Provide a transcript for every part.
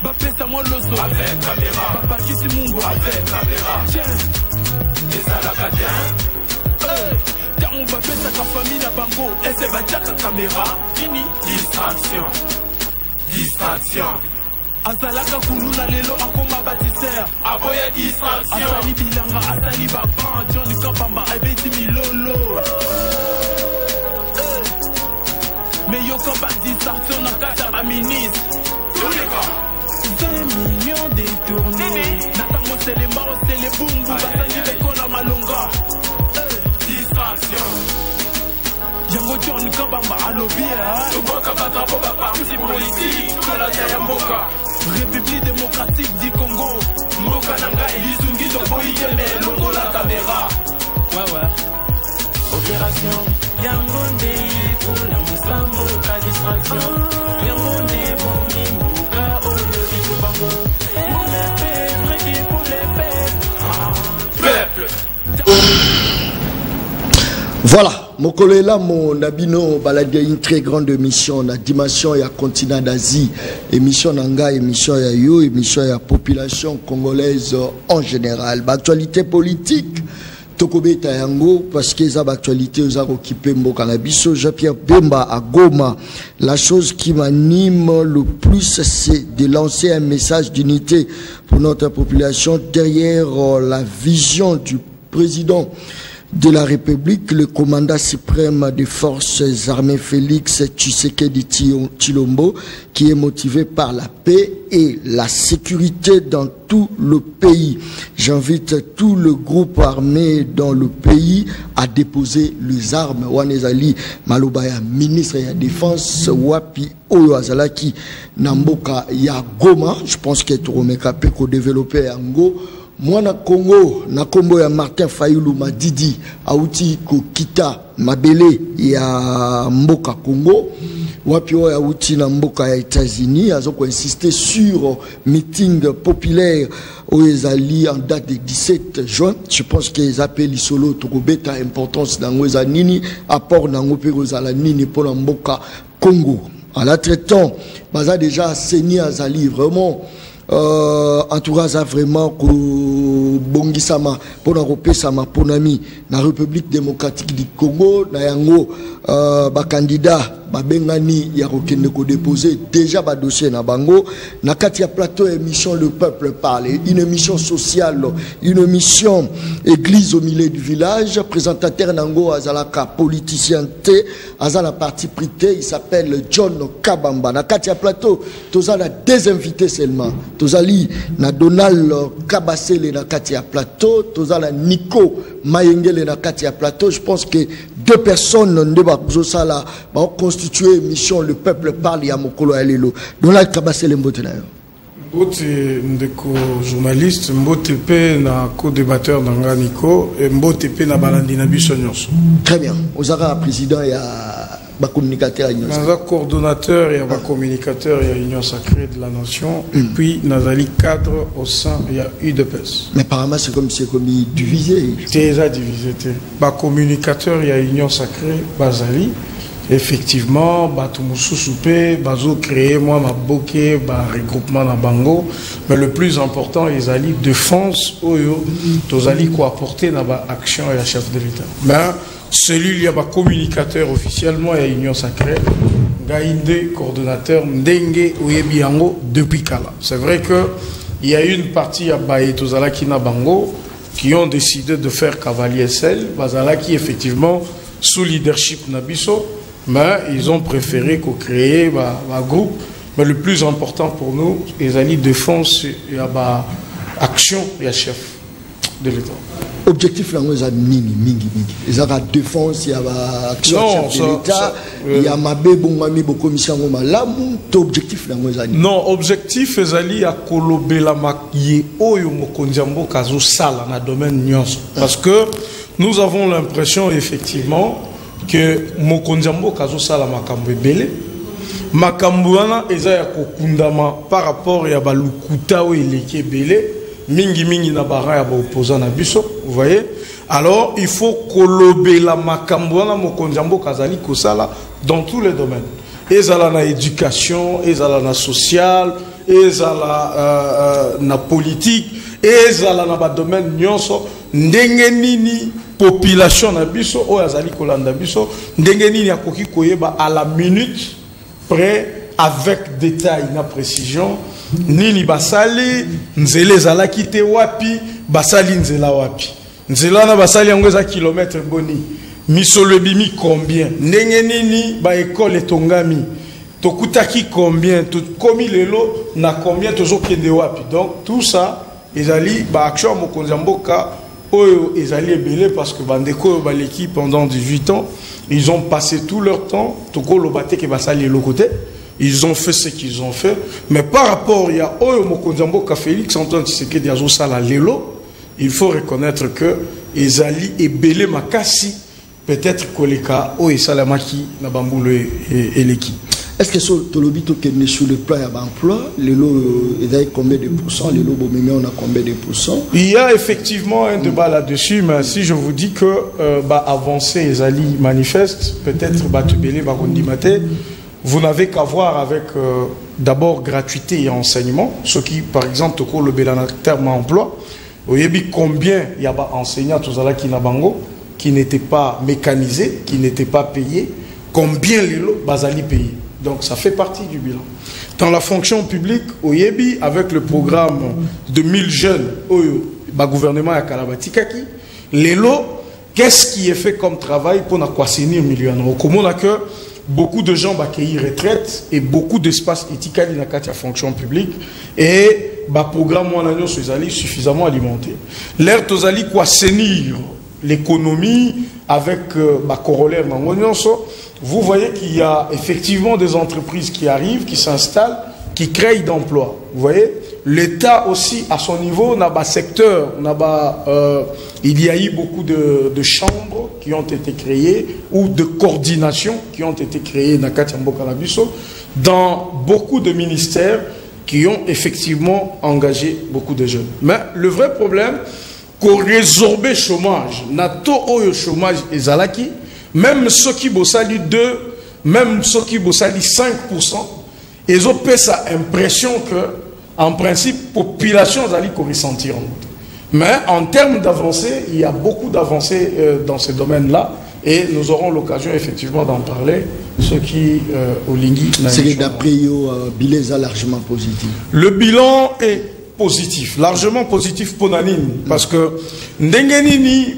Bapesa moi loso avec caméra. Papa Kisi Mungo avec caméra. Tiens, et ça la cadien. Car on va faire sa famille na bango. Et c'est va dire caméra. Fini. Distraction. Distraction. Azalaka kuluna lelo akoma bâtisseur. Aboya distraction. Asali bilanga, asali baban. Johnny Kabamba, ebeti milolo. Mais yo combat distraction na kata ba ministre. Tous les gars 20 millions détournés. Natamo c'est les maros, c'est les boum. Basani bekola malonga. Distraction. Yango Johnny Kabamba alobia. Toboka batapo ba parti politique. Kola ya mboka. République démocratique du Congo. Mboka nanga Elizungi to boyeme longo la caméra. Ouais. Opération Yangonde pour la Moussambo ka distraction. Yangonde bondi mboka oyo bitumbango. Pour les peuples. Voilà. Mokolo là mon nabino baladia une très grande émission na dimension ya continent d'Asie, émission nanga, émission ya yo, émission ya population congolaise en général. Actualité politique tokobeta yango parce que ça actualité aux occupé mboka na biso Jean-Pierre Bemba à Goma. La chose qui m'anime le plus c'est de lancer un message d'unité pour notre population derrière la vision du président de la République, le commandant suprême des forces armées Félix Tshisekedi Tshilombo, qui est motivé par la paix et la sécurité dans tout le pays. J'invite tout le groupe armé dans le pays à déposer les armes. Wanezali Malobaya, ministre de la Défense, Wapi Oyo Azalaki, Namboka ya Goma, je pense que tout remekapé ko développer Ango. Moi na Congo, na Kombo ya Martin Fayulu Madidi, Aouti ko kita Mabele ya Mboka Congo, Wapio ya Aouti na Mboka ya États-Unis, azoko insister sur meeting populaire aux Ezali en date du 17 juin. Je pense qu'ils appellent l'isolo Tokobeta importance dans les Nini, apport dans les Nini pour la Mboka Congo. En la traitant, baza déjà saigné Azali vraiment. En tout cas, ça vraiment que Bongisama, pour la Sama, pour Nami, la République démocratique du Congo, na yango, candidat, Bengani, Yarokende ko déposé déjà ba dossier na bango, na katia plateau émission Le Peuple Parle, une émission sociale, une émission église au milieu du village, présentateur nango azalaka politicien T, azala parti prité, il s'appelle John Kabamba. Na katia plateau, tozala des invités seulement. Tozali na Donald Kabasele na katia plateau, tozala Nico Mayengele na katia plateau. Je pense que deux personnes ne vont constituer émission Le Peuple Parle ya mokolo alelo. Donald Kabasele mbote na yo. Mbote ndeko journaliste, mbote pe na co-débatteur nanga Nico, et mbote pe na balandi na biso nyonso. Très bien. Ozara président ya ba communicateur Union Sacrée. Naza coordonnateur et ba communicateur ya Union Sacrée de la Nation, et puis nazali cadre au sein ya UDPS. Mais apparemment c'est comme divisé. Déjà divisé. Ba communicateur ya Union Sacrée bazali. Effectivement, Batumusu Soupé, Bazo créé, moi, ma bokeh, regroupement na bango. Mais le plus important, ils allaient défense, oyo, tous allaient quoi apporter dans la action et la chef de l'État. Mais celui, il y a un communicateur officiellement et Union Sacrée, Gaïndé, coordonnateur, Ndenge, Oyebiango, depuis Kala. C'est vrai que il y a une partie à Baye, tous allaient qui na bango, qui ont décidé de faire cavalier seul, Bazala qui effectivement, sous leadership Nabiso, mais ils ont préféré créer un groupe. Mais le plus important pour nous, ils allaient défense et action et chef de l'État. Objectif là, c'est mingi. Ils ont la défense, il y a action chef de l'État, il y a ma bébé, commission objectif là, non, objectif ils allaient à colober la maquille oyo mokondiambo kazo sala na domaine nyonso. Parce que nous avons l'impression effectivement que Mokondiambo kazo sala makambo ebele makambo wana eza ya kokundama par rapport ya balukuta o eleke ebele mingi na bara ya opposant na biso, vous voyez. Alors il faut kolobe la makambo wana Mokondiambo kazali kosala dans tous les domaines, ezala na éducation, ezala na social, ezala na politique, ezala na ba domaine nyonso, ndenge nini population na biso o azali kolanda biso, ndenge nini akoki koyeba à la minute près avec détail na précision nini basali nzela ezalaki te wapi basali nzela wapi nzela na basali yango eza kilomètre boni misolo ebimi combien ndenge nini ba école etongami tokutaki combien tokomi lelo na combien tozokende wapi. Donc tout ça ezali ba action mokonzi mboka oyo ezali ebele parce que bandeko baleki pendant 18 ans ils ont passé tout leur temps tokolo bateke basali le côté. Ils ont fait ce qu'ils ont fait, mais par rapport à Oyo Mokonzamboka Félix Antoine Tshisekedi Azosala Lelo, il faut reconnaître que Ezali et Belé Makasi peut-être Koleka Oyo Salamaki Nabamboule et Leki. Est-ce que sur Tolobito qui est sur le plan d'emploi, Lelo est combien de pourcents, Lelo Bomimé on a combien de pourcents? Il y a effectivement un débat là-dessus, mais si je vous dis que avancer Ezali manifeste, peut-être Batubele Barondimate. Vous n'avez qu'à voir avec d'abord gratuité et enseignement, ce qui, par exemple, le terme emploi. Vous voyez combien il y a d'enseignants qui n'étaient pas mécanisés, qui n'étaient pas payés, combien les lots basali payés. Donc ça fait partie du bilan. Dans la fonction publique, au Yebi, avec le programme de 1000 jeunes, au gouvernement à Kalabatikaki, les lots, qu'est-ce qui est fait comme travail pour n'aquassénir millions? Comment on a que beaucoup de gens qui retraite et beaucoup d'espace éthique dans la fonction publique et le programme suffisamment alimenté. L'air tozali quoi assainir l'économie avec corollaire. Vous voyez qu'il y a effectivement des entreprises qui arrivent, qui s'installent, qui créent d'emplois. Vous voyez, l'État aussi à son niveau n'a pas secteur, il y a eu beaucoup de chambres qui ont été créées ou de coordinations qui ont été créées dans beaucoup de ministères qui ont effectivement engagé beaucoup de jeunes. Mais le vrai problème, qu'on résorbe le chômage, le chômage est zalaki, même ceux qui bossali 2, même ceux qui bossali 5%, ils ont fait ça impression que en principe, la population allait ressentir. Mais en termes d'avancée, il y a beaucoup d'avancées dans ce domaine-là et nous aurons l'occasion effectivement d'en parler. Ce qui, au Lingui... C'est d'après le bilan est largement positif. Le bilan est positif, largement positif pour Nanine. Parce que Ndengenini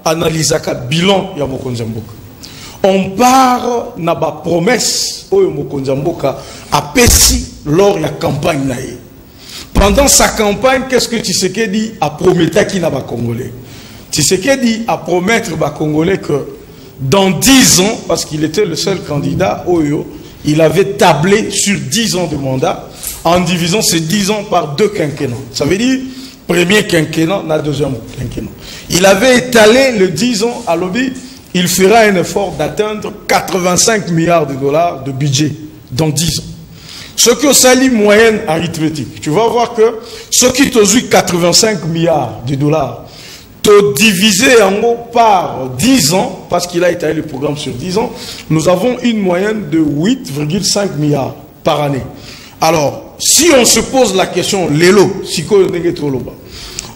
analyse le bilan de Mokonzamboka. On part na ba promesse oyo Mokonzamboka a pessi lors de la campagne naïe. Pendant sa campagne, qu'est-ce que Tshisekedi a promis qui n'a pas Congolais? Tshisekedi a promettre aux Congolais que dans 10 ans, parce qu'il était le seul candidat, Oyo, il avait tablé sur 10 ans de mandat en divisant ces 10 ans par 2 quinquennats. Ça veut dire premier quinquennat, la deuxième quinquennat. Il avait étalé le 10 ans à lobby. Il fera un effort d'atteindre 85 milliards de dollars de budget dans 10 ans. Ce que sali moyenne arithmétique, tu vas voir que ce qui te joue 85 milliards de dollars, te divisé en gros par 10 ans, parce qu'il a étalé le programme sur 10 ans, nous avons une moyenne de 8,5 milliards par année. Alors, si on se pose la question,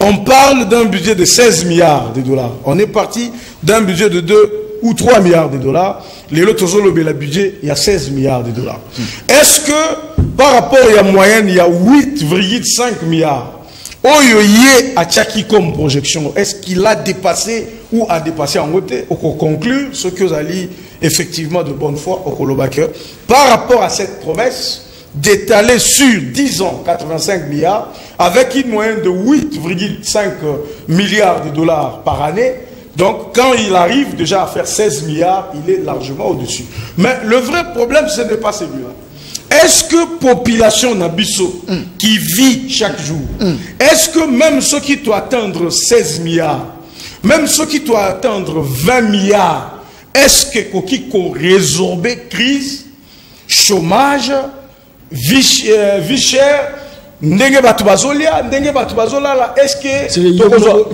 on parle d'un budget de 16 milliards de dollars. On est parti d'un budget de 2 ou 3 milliards de dollars. Les lots, le budget, il y a 16 milliards de dollars. Est-ce que, par rapport à la moyenne, il y a 8,5 milliards? Oyoye a Tchaki comme projection. Est-ce qu'il a dépassé ou a dépassé en côté? On conclut ce que vous allez effectivement de bonne foi au Kolobake. Par rapport à cette promesse d'étaler sur 10 ans 85 milliards avec une moyenne de 8,5 milliards de dollars par année. Donc, quand il arrive déjà à faire 16 milliards, il est largement au-dessus. Mais le vrai problème, ce n'est pas celui-là. Est-ce que population Nabiso qui vit chaque jour, est-ce que même ceux qui doivent atteindre 16 milliards, même ceux qui doivent atteindre 20 milliards, est-ce que qui résorber crise, chômage, vie chère, ndenge batu bazolia ndenge batu bazolala est-ce que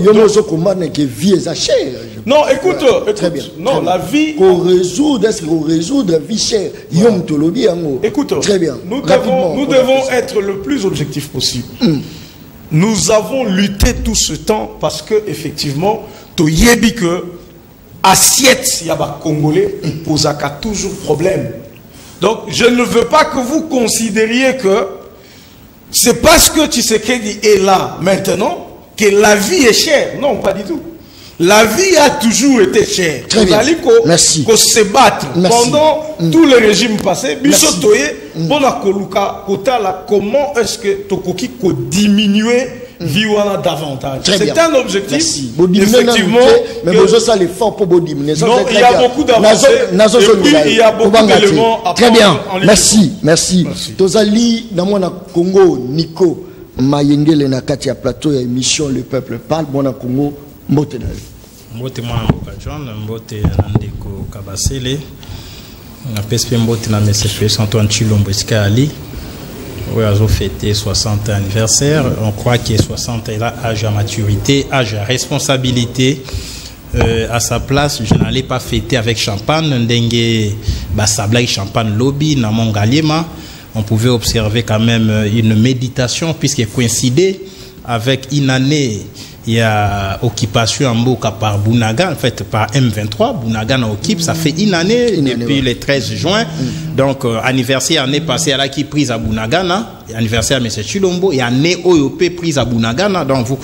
yomozo commande que vie est chère. Non, écoute, très bien. Non, la vie qu'on résoudre, est-ce qu'on résoudre vie chère. Yom tolobi yango. Écoute, très bien. Nous devons être le plus objectif possible. Nous avons lutté tout ce temps parce que effectivement, to yebi que assiette yaba congolais pose toujours problème. Donc, je ne veux pas que vous considériez que c'est parce que Tshisekedi est là maintenant que la vie est chère. Non, pas du tout. La vie a toujours été chère. Très bien. Merci. Qu'on se battre pendant tous les régimes passés. Comment est-ce que Tokoki peut diminuer Viwana davantage? C'est un objectif. Effectivement. Mais vous avez l'effort pour diminuer. Non, il y a beaucoup d'avancées. Et puis, il y a beaucoup d'éléments à très bien. prendre en Merci. Merci. Tozali, dans mon Congo, Nico, Mayengele na kati ya plateau ya émission Le Peuple Parle, bon na Congo, mbote na mbote mwana mboka John, mbote na ndeko Kabasele, na PSP mbote na MSF Antoine Chilombo Esika Ali. Oui, ils ont fêté 60 anniversaire. On croit que 60 est là, âge à maturité, âge à responsabilité. À sa place, je n'allais pas fêter avec champagne. Ndengue Basabla champagne lobby, Namon Galiema. On pouvait observer quand même une méditation puisqu'elle coïncidait avec une année. Il y a occupation en Mboka par Bounaga, en fait par M23. Bounaga en occupe, ça fait une année depuis le 13 juin. Donc, anniversaire année passée, elle a qui prise à Bounagana. Anniversaire à M. Chilombo. Et année OEP prise à Bounagana. Donc, vous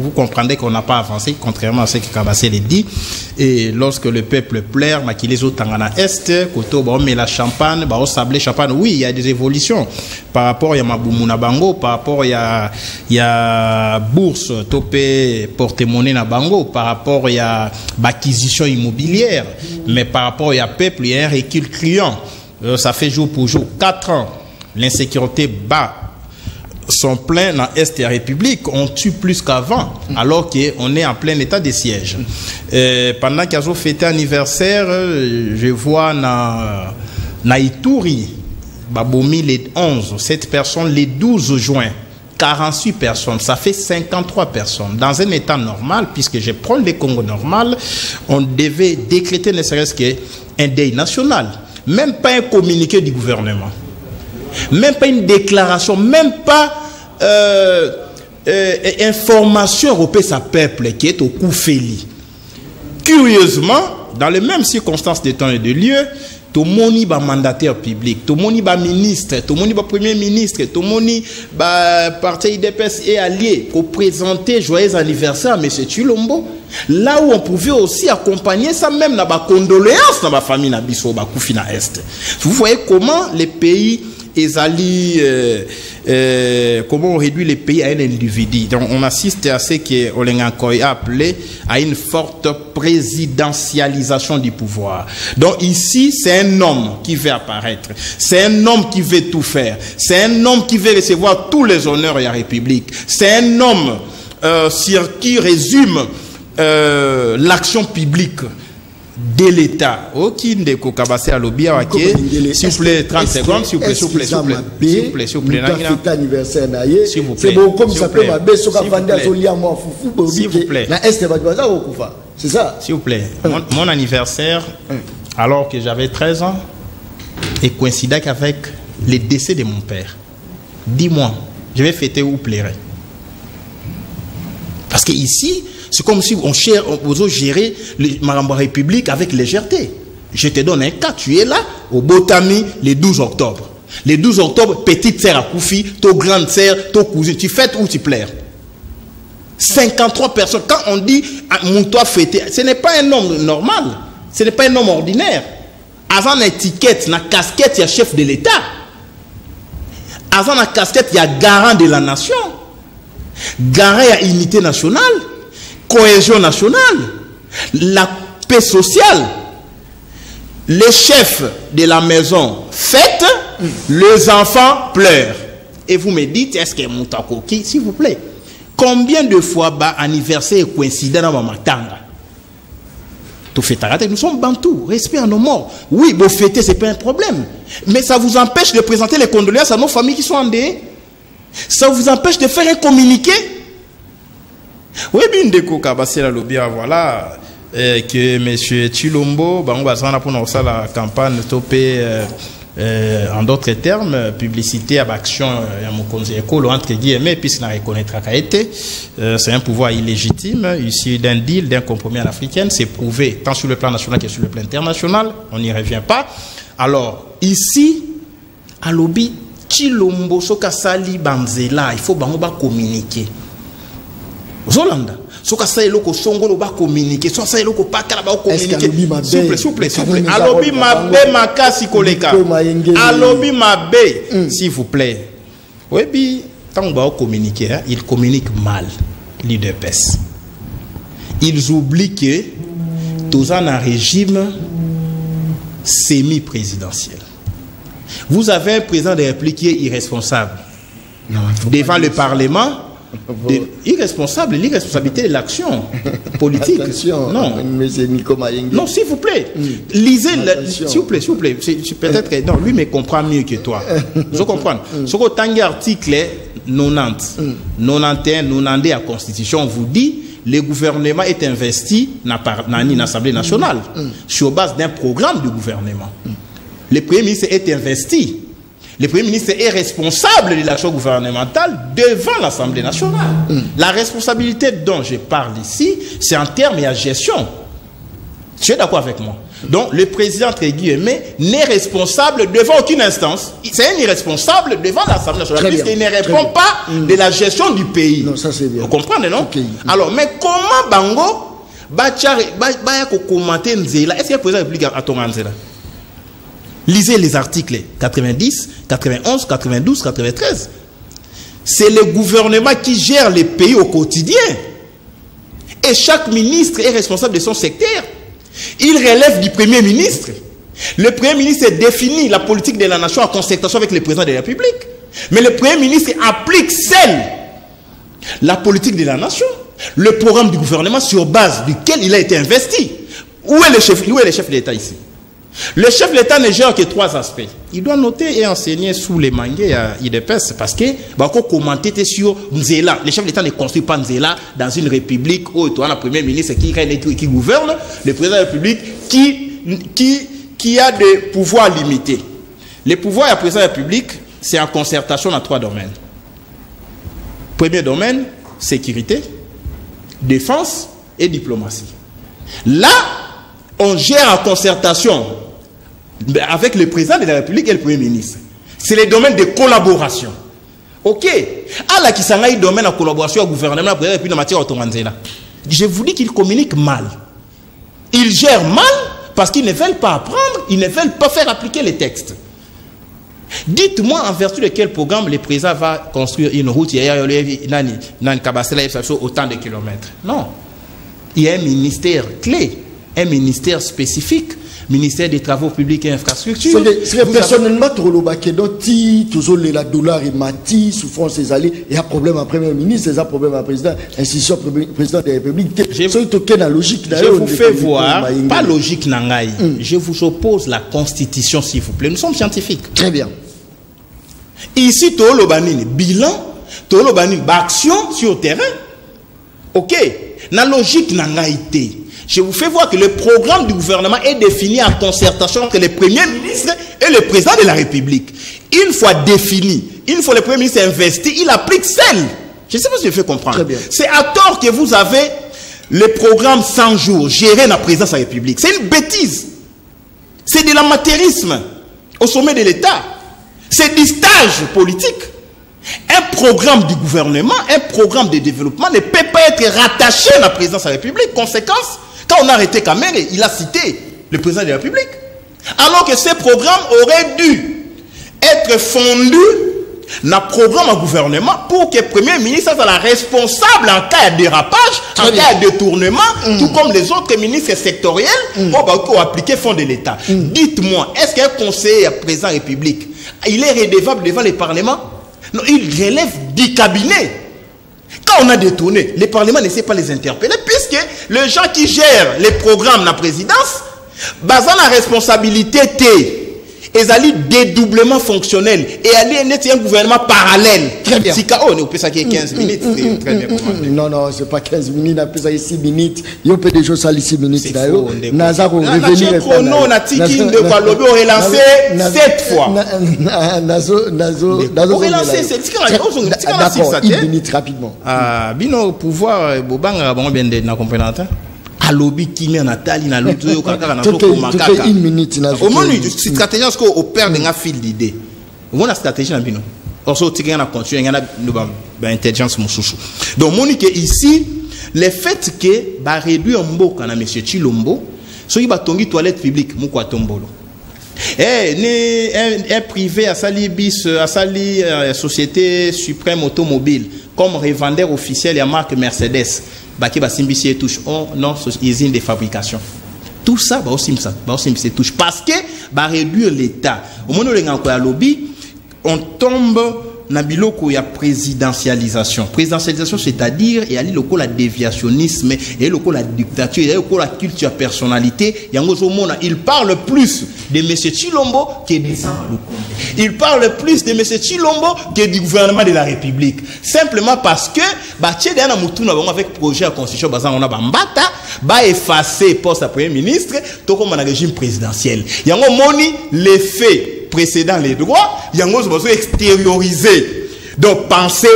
comprendrez qu'on n'a pas avancé, contrairement à ce que Kabasele dit. Et lorsque le peuple pleure, qui les autres Tangana Est, Koto, on met la champagne, on sablé champagne. Oui, il y a des évolutions. Par rapport à Maboumuna Bango, par rapport à bourse, topé, porte-monnaie na Bango, par rapport à l'acquisition immobilière. Mais par rapport à peuple, il y a un recul criant. Ça fait jour pour jour 4 ans. L'insécurité bat son plein dans l'Est de la République. On tue plus qu'avant, alors qu'on est en plein état de siège. Pendant qu'ils ont fêté anniversaire, je vois na Ituri, Babomi les 11, 7 personnes, les 12 juin. 48 personnes, ça fait 53 personnes. Dans un état normal, puisque je prends le Congo normal, on devait décréter ne serait-ce qu'un deuil national. Même pas un communiqué du gouvernement. Même pas une déclaration, même pas information européenne à peuple qui est au Koufeli. Curieusement, dans les mêmes circonstances de temps et de lieu, tout le monde est mandataire public, tout le monde est ministre, tout le monde est premier ministre, tout le monde est parti IDPS et allié pour présenter joyeux anniversaire à M. Chilombo. Là où on pouvait aussi accompagner ça, même dans la condoléance dans la famille Nabiso, Koufina Est. Vous voyez comment les pays comment on réduit les pays à un individu. Donc on assiste à ce que a appelé à une forte présidentialisation du pouvoir. Donc ici, c'est un homme qui veut apparaître. C'est un homme qui veut tout faire. C'est un homme qui veut recevoir tous les honneurs de la République. C'est un homme qui résume l'action publique de l'État. Ok, ndeko Kabase alobi awake. S'il vous plaît, 30 secondes, s'il vous plaît, s'il vous plaît, s'il vous plaît, s'il vous plaît, s'il vous plaît, s'il vous plaît, c'est ça. S'il vous plaît, mon anniversaire, alors que j'avais 13 ans, est coïncidait avec le décès de mon père. Dis-moi, je vais fêter où plairait. Parce que ici, c'est comme si on gérait la République avec légèreté. Je te donne un cas, tu es là, au Botami, le 12 octobre. Le 12 octobre, petite sœur à Koufi, ton grande sœur, ton cousin, tu fêtes ou tu plaires. 53 personnes. Quand on dit, mon toi fêter, ce n'est pas un homme normal. Ce n'est pas un homme ordinaire. Avant la étiquette, la casquette, il y a chef de l'État. Avant la casquette, il y a garant de la nation. Garant à unité nationale. Cohésion nationale, la paix sociale, les chefs de la maison fêtent, les enfants pleurent. Et vous me dites, est-ce que mon takoki, s'il vous plaît, combien de fois anniversaire coïncident dans ma matanga? Tout fait arrêter, nous sommes bantous, respect à nos morts. Oui, vous fêtez, ce n'est pas un problème. Mais ça vous empêche de présenter les condoléances à nos familles qui sont endeuillées. Ça vous empêche de faire un communiqué? Oui, bien, Ndeko Kabasela Lobia, voilà, que M. Chilombo, on va pour la campagne topée, en d'autres termes, publicité à action, entre guillemets, puisqu'il ne reconnaîtra qu'à été. C'est un pouvoir illégitime, issu d'un deal, d'un compromis en africaine. C'est prouvé tant sur le plan national que sur le plan international. On n'y revient pas. Alors, ici, à Lobi, Chilombo, Sokasali, Banzela, il faut communiquer. Zolanda, Sokasali, Loko, Songo, va communiquer. Sokasali, Loko, Pakala, va communiquer. S'il vous plaît. Alobi, Mabe, Makasi, Koleka. Alobi, Mabe, s'il vous plaît. Oui, puis, quand on va communiquer, hein, ils communiquent mal, l'UDPS. Ils oublient que tous un régime semi-présidentiel. Vous avez un président de la République qui est irresponsable. Non, devant le Parlement, irresponsable, l'irresponsabilité de l'action politique. Attention, non, non, s'il vous plaît, lisez, s'il vous plaît, peut-être, non, lui me comprend mieux que toi. Je comprends. Ce que tant article 90, 91, 92 à la Constitution vous dit, le gouvernement est investi dans l'Assemblée nationale sur base d'un programme du gouvernement. Le Premier ministre est investi. Le Premier ministre est responsable de l'action gouvernementale devant l'Assemblée nationale. La responsabilité dont je parle ici, c'est en termes de la gestion. Tu es d'accord avec moi? Donc, le président, entre guillemets, n'est responsable devant aucune instance. C'est un irresponsable devant l'Assemblée nationale, puisqu'il ne répond pas de la gestion du pays. Non, ça c'est bien. Vous comprenez, non? Okay. Alors, mais comment Bango va commenter Nzela? Est-ce que le président de la République a ton Nzela? Lisez les articles 90, 91, 92, 93. C'est le gouvernement qui gère les pays au quotidien. Et chaque ministre est responsable de son secteur. Il relève du Premier ministre. Le Premier ministre définit la politique de la nation en concertation avec le président de la République. Mais le Premier ministre applique seul la politique de la nation, le programme du gouvernement sur base duquel il a été investi. Où est le chef de l'État ici? Le chef de l'État ne gère que 3 aspects. Il doit noter et enseigner sous les manguets à IDPS parce que encore commenter sur Nzela. Le chef de l'État ne construit pas Nzela dans une république où tu as le Premier ministre qui règne et qui gouverne, le président de la République qui a des pouvoirs limités. Les pouvoirs du président de la République, c'est en concertation dans 3 domaines. Premier domaine, sécurité, défense et diplomatie. Là, on gère en concertation avec le président de la République et le Premier ministre. C'est les domaines de collaboration. Ok. À qui s'en a domaine de collaboration au gouvernement et puis dans matière autorisée. Je vous dis qu'ils communiquent mal. Ils gèrent mal parce qu'ils ne veulent pas apprendre, ils ne veulent pas faire appliquer les textes. Dites-moi en vertu de quel programme le président va construire une route autant de kilomètres. Non. Il y a un ministère clé. Un ministère spécifique, ministère des Travaux publics et infrastructures. C'est personnellement, toujours les dollars et mati, souffrance des alliés, il y a problème à Premier ministre, il y a problème à président, institution président de la République. Je vous fais voir, pas logique nangaï. Je vous oppose la Constitution, s'il vous plaît. Nous sommes scientifiques. Très bien. Ici, Tolobanine, bilan, Tolobanine, action sur le terrain. Ok. La logique nangaïté. Je vous fais voir que le programme du gouvernement est défini en concertation entre le Premier ministre et le président de la République. Une fois défini, une fois le Premier ministre investi, il applique seul. Je ne sais pas si je fais comprendre. C'est à tort que vous avez le programme 100 jours géré dans la présidence de la République. C'est une bêtise. C'est de l'amateurisme au sommet de l'État. C'est du stage politique. Un programme du gouvernement, un programme de développement ne peut pas être rattaché à la présidence de la République. Conséquence, quand on a arrêté Kamere, il a cité le président de la République. Alors que ce programme aurait dû être fondu dans le programme au gouvernement pour que le Premier ministre soit la responsable en cas de dérapage, en cas de détournement, tout comme les autres ministres sectoriels ont appliqué fonds de l'État. Dites-moi, est-ce qu'un conseiller président de la République, il est redevable devant le Parlement? Non, il relève du cabinet. Quand on a détourné, le Parlement ne sait pas les interpeller, puisque les gens qui gèrent les programmes de la présidence, basant la responsabilité, ezali dédoublement fonctionnel et aller un gouvernement parallèle. Très bien. Si on est au PSA qui est 15 minutes, c'est très bien commandé. Non, c'est pas 15 minutes, on peut 6 minutes. Il peut déjà ça 6 minutes. C'est faux. Nazar revenir. Chrono, on a tiki de quoi l'obé on relancé 7 fois. On relancé 7 fois. D'accord, 1 minute rapidement. Ah, bino pouvoir bobanga bon bien de na comprendre. Alobi kimi Nathalie na l'autre yo kaka na soko makaka. 1 minute na. Au moins c'est stratégie parce qu'on perd un fil d'idée. On a stratégie na bino. On se tire na continuer ngana ba intelligence mususu. Donc monique ici le fait que ba réduire mboka na monsieur Chilombo, soki ba tongi toilette publique mu kwa tombolo. Un privé à sali bis à sali société suprême automobile comme revendeur officiel et marque Mercedes. Baki ba simbisi et touche non usine de fabrication. Tout ça ba aussi se touche parce que ba réduire l'état. Au moment où les gens lobby, on tombe na biloko ya présidentialisation. Présidentialisation c'est-à-dire il y a loko la déviationnisme et loko la dictature, il y a loko la culture à personnalité. Il parle plus de M. Chilombo que de il parle plus de M. Chilombo que du gouvernement de la République. Simplement parce que avec projet à constitution on a bambata ba effacer poste à premier ministre tout comme un régime présidentiel. Yango moni l'effet précédant les droits, yango sont extériorisés. Donc pensez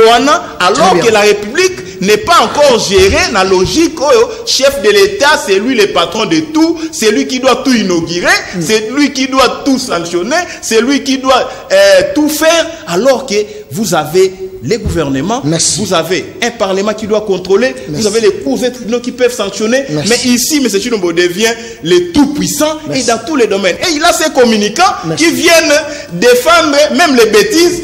alors que la République n'est pas encore gérée dans la logique chef de l'État, c'est lui le patron de tout, c'est lui qui doit tout inaugurer, c'est lui qui doit tout sanctionner, c'est lui qui doit tout faire, alors que vous avez les gouvernements, vous avez un parlement qui doit contrôler, vous avez les cours et tribunaux qui peuvent sanctionner, mais ici M. Chilombo devient le tout-puissant et dans tous les domaines. Et il a ses communicants qui viennent défendre même les bêtises.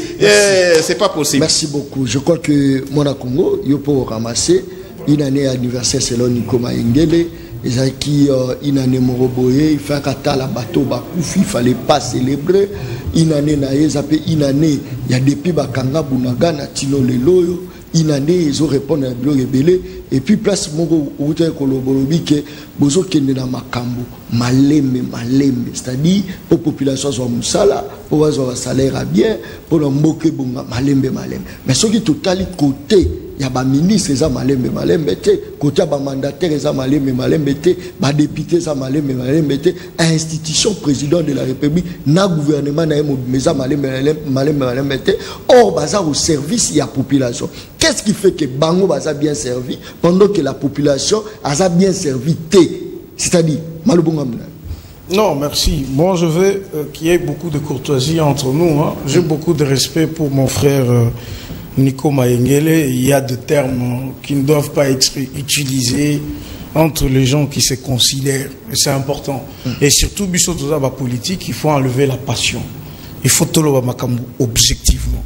C'est pas possible. Merci beaucoup. Je crois que Mona Congo, il faut ramasser une année anniversaire selon Nico Maengele. Ezaki une année Moroboye, il fait qu'à la bateau Bakoufi, il fallait pas célébrer. Une année naïe, une année, il y a depuis Bakanga Bunaga, Natino Leloyo. Une année, ils ont répondu à la rebelle. Et puis, place Mongo, où tu es Kolobolobi, que Bozo Kende na Makambo, maleme. C'est-à-dire, pour la population soit moussala, pour avoir un salaire bien, pour la moquer, maleme. Mais ce qui est totalement côté, il y a des ministres, ils ont maleme, côté des mandataires, ils ont maleme, des députés, ils ont maleme, institution président de la République, na gouvernement, ils ont maleme, or, bazar au service, il y a population. Qu'est-ce qui fait que Bango a bien servi pendant que la population a bien servi? C'est-à-dire, non, merci. Moi, je veux qu'il y ait beaucoup de courtoisie entre nous. Hein. J'ai beaucoup de respect pour mon frère Nico Maengele. Il y a des termes qui ne doivent pas être utilisés entre les gens qui se considèrent. C'est important. Et surtout, dans la politique, il faut enlever la passion. Il faut tout le monde objectivement.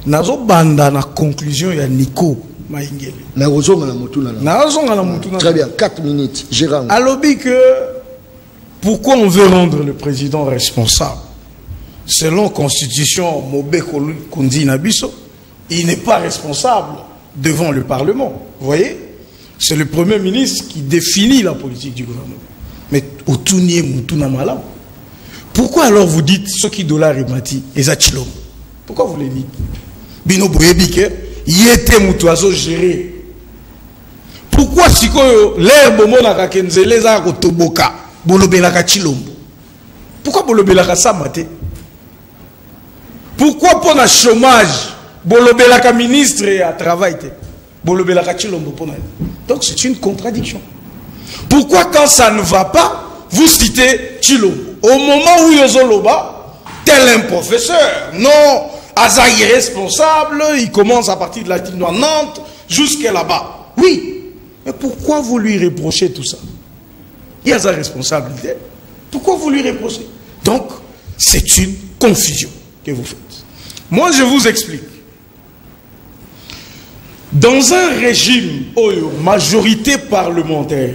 Nazo banda na conclusion ya Nico Maengele. Très bien, 4 minutes. Gérard. Alobi que pourquoi on veut rendre le président responsable? Selon la constitution Mobé Kondi Nabiso, il n'est pas responsable devant le Parlement. Vous voyez? C'est le Premier ministre qui définit la politique du gouvernement. Mais au Tounié Moutouna Malam. Pourquoi alors vous dites ce qui dollar et mati et Zachilom? Pourquoi vous les dites? Bino Boyebike, il était Moutouazo géré. Pourquoi si l'herbe monaka kenzele za kotoboka bolobelaka Chilombo? Pourquoi bolobelaka Samate? Pourquoi pour le chômage bolobelaka ministre à travail bolobelaka Chilombo pour? Donc c'est une contradiction. Pourquoi quand ça ne va pas vous citez Chilombo au moment où Yozoloba tel un professeur? Non, Aza irresponsable, il commence à partir de la ligne de Nantes jusqu'à là-bas. Oui, mais pourquoi vous lui reprochez tout ça? Il y a sa responsabilité. Pourquoi vous lui reprochez? Donc, c'est une confusion que vous faites. Moi, je vous explique. Dans un régime, majorité parlementaire,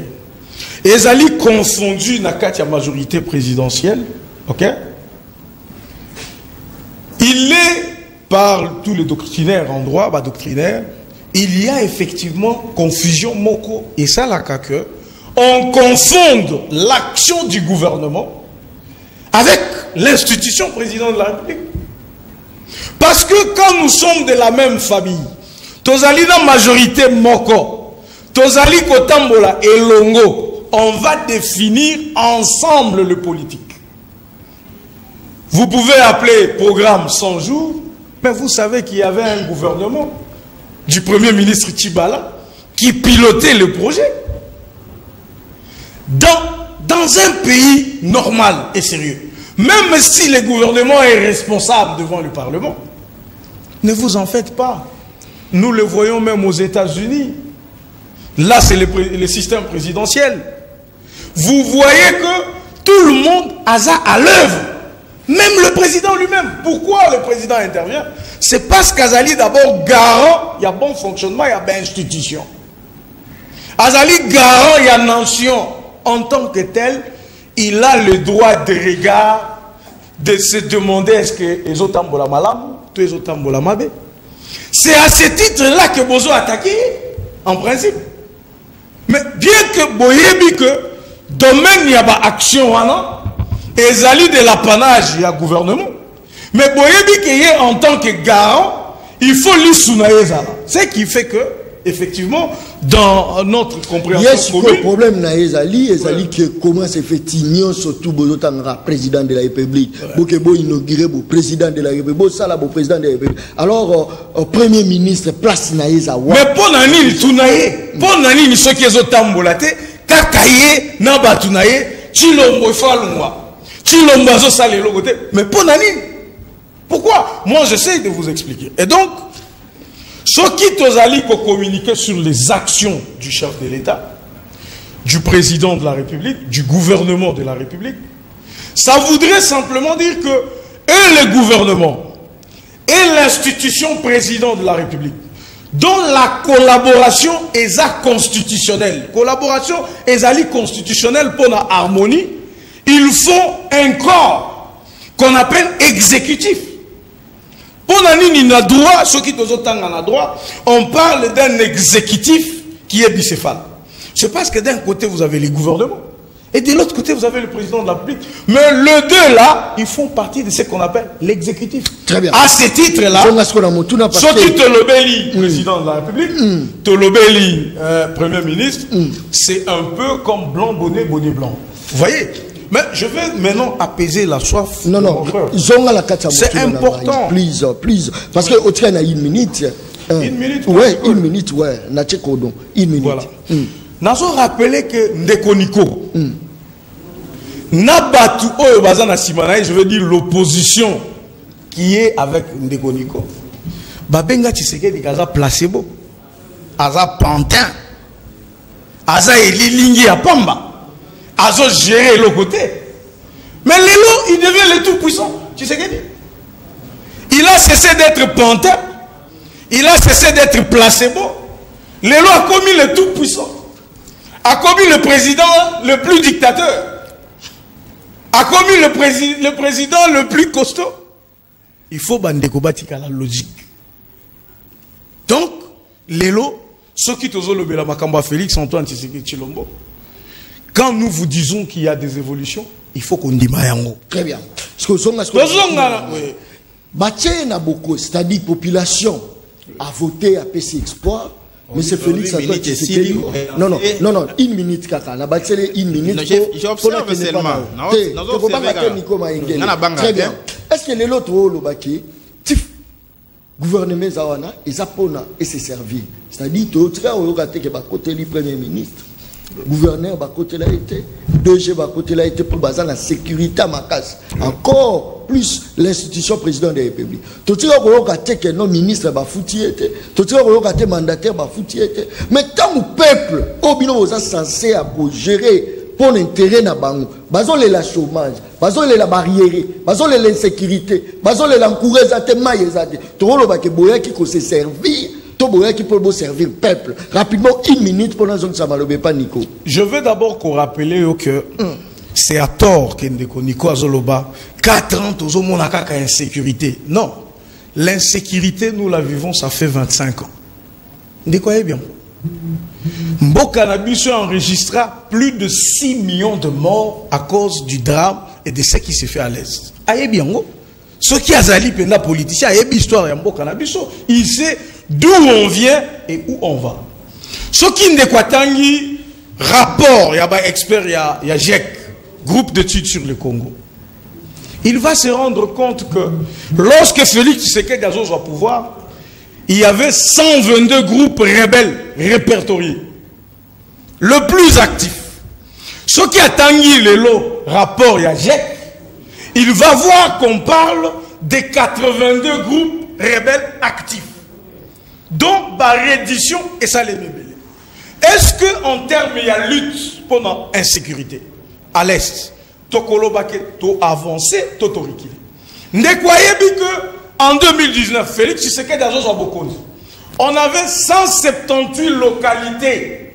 Ezali confondu na katia majorité présidentielle, ok? Il est, par tous les doctrinaires en droit, doctrinaire, il y a effectivement confusion moko et ça la que on confonde l'action du gouvernement avec l'institution président de la République. Parce que quand nous sommes de la même famille, tozali na majorité moko, tozali kotambola et longo, on va définir ensemble le politique. Vous pouvez appeler programme 100 jours, mais vous savez qu'il y avait un gouvernement du Premier ministre Tchibala qui pilotait le projet. Dans un pays normal et sérieux, même si le gouvernement est responsable devant le Parlement, ne vous en faites pas. Nous le voyons même aux États-Unis. Là, c'est le système présidentiel. Vous voyez que tout le monde a à l'œuvre. Même le président lui-même. Pourquoi le président intervient? C'est parce qu'Azali d'abord garant, il y a bon fonctionnement, il y a bonne institution. Azali garant, il y a nation. En tant que tel, il a le droit de regard de se demander est-ce que les autres tambola malam, tous les autres tambola mabe. C'est à ce titre-là que Bozo a attaqué, en principe. Mais bien que Boyebi que domaine il y a pas action, et Zali de l'apanage, il y a gouvernement. Mais Boyebi qu'il y ait en tant que garant, il faut lui sounayer ça. Ce qui fait que, effectivement, dans notre compréhension commune... Le problème na Ezali qui commence à faire tignon surtout Bozotanga, président de la République. Bokebo inauguré le président de la République. Bosala le président de la République. Alors, premier ministre, place na Ezawa. Mais pour nani tout naïe, pour nani ceux qui sont tambolate, kakaye na batunaye, chilombo falungwa. Chilombo zo sale logote. Mais pour nani? Pourquoi? Moi, j'essaie de vous expliquer. Et donc, ceux qui tozali pour communiquer sur les actions du chef de l'État, du président de la République, du gouvernement de la République, ça voudrait simplement dire que et le gouvernement et l'institution président de la République, dont la collaboration est constitutionnelle, collaboration est constitutionnelle pour la harmonie, ils font un corps qu'on appelle exécutif. Pour na droit, ceux qui ont droit, on parle d'un exécutif qui est bicéphale. C'est parce que d'un côté vous avez les gouvernements et de l'autre côté vous avez le président de la République. Mais les deux là, ils font partie de ce qu'on appelle l'exécutif. Très bien. À ce titre-là, ceux qui te l'obélit, président de la République, te l'obélit, premier ministre, c'est un peu comme blanc bonnet, bonnet blanc. Vous voyez? Mais je vais maintenant apaiser la soif. Non, c'est important. Please. Parce que au train, il y a une minute. Une minute? Ouais, une minute, ouais. Une minute. Voilà. Nous avons rappelé que Ndeko Niko, Nabatu Oyo Bazana Simanaï, je veux dire l'opposition qui est avec Ndeko Niko, Babenga Tshisekedi Kaza placebo, Aza Pantin, Aza Elilingi Apamba. Azo gérer le côté. Mais Lélo, il devient le tout-puissant. Tu sais ce qu'il dit? Il a cessé d'être pantin. Il a cessé d'être placebo. Lélo a commis le tout-puissant. A commis le président le plus dictateur. A commis le président le plus costaud. Il faut bandeko batika la logique. Donc, Lélo, ceux qui te le la Makamba Félix Antoine Tshisekedi Tshilombo, quand nous vous disons qu'il y a des évolutions, il faut qu'on dise mayango. Très bien. C'est-à-dire population a voté à PC Exploit. Mais c'est Félix Antoine Tshisekedi. Non, une minute kaka. Une minute. J'observe seulement. Très bien. Est-ce que les autres le baki gouvernement Zawana et Zapona et se servir? C'est-à-dire tout ça au côté que côté du premier ministre. Gouverneur va côté là été, DG va côté là été pour baser la sécurité à ma casse. Encore plus l'institution président de la République. Tout ça on va que non ministre va foutu été, tout ça on va mandataire va foutu été. Mais tant le peuple au bino vous censé à gérer pour l'intérêt na bango, bazo la chômage, bazo la barrière, bazo l'insécurité, bazo l'encourager à te maïzade. Tout le va que boya qui se servir. Qui peut servir le peuple. Rapidement, une minute pour nous pas Nico. Je veux d'abord qu'on rappelle que c'est à tort que Ndeko Niko Azoloba 4 ans tous au monde a insécurité. Non, l'insécurité nous la vivons ça fait 25 ans. Ndeko est bien. Mboka Nabiso enregistra plus de 6 millions de morts à cause du drame et de ce qui s'est fait à l'Est. ayebi yango. Ce qui a zali penda politicien ayebi histoire ya mboka na biso, il sait d'où on vient et où on va. Ce qui ne kwatangi rapport ya ba expert ya GEC, groupe d'études sur le Congo. Il va se rendre compte que lorsque Félix Tshisekedi a au pouvoir, il y avait 122 groupes rebelles répertoriés. Le plus actif. Ce qui a tangué le rapport Yagek, il va voir qu'on parle des 82 groupes rebelles actifs. Donc, par réédition, et ça les mébélé. Est-ce qu'en termes de la lutte pendant l'insécurité, à l'Est, Tokolo Bake, to avancé, to reculé. Ne croyez que en 2019, Félix Tshisekedi a Bokondi, on avait 178 localités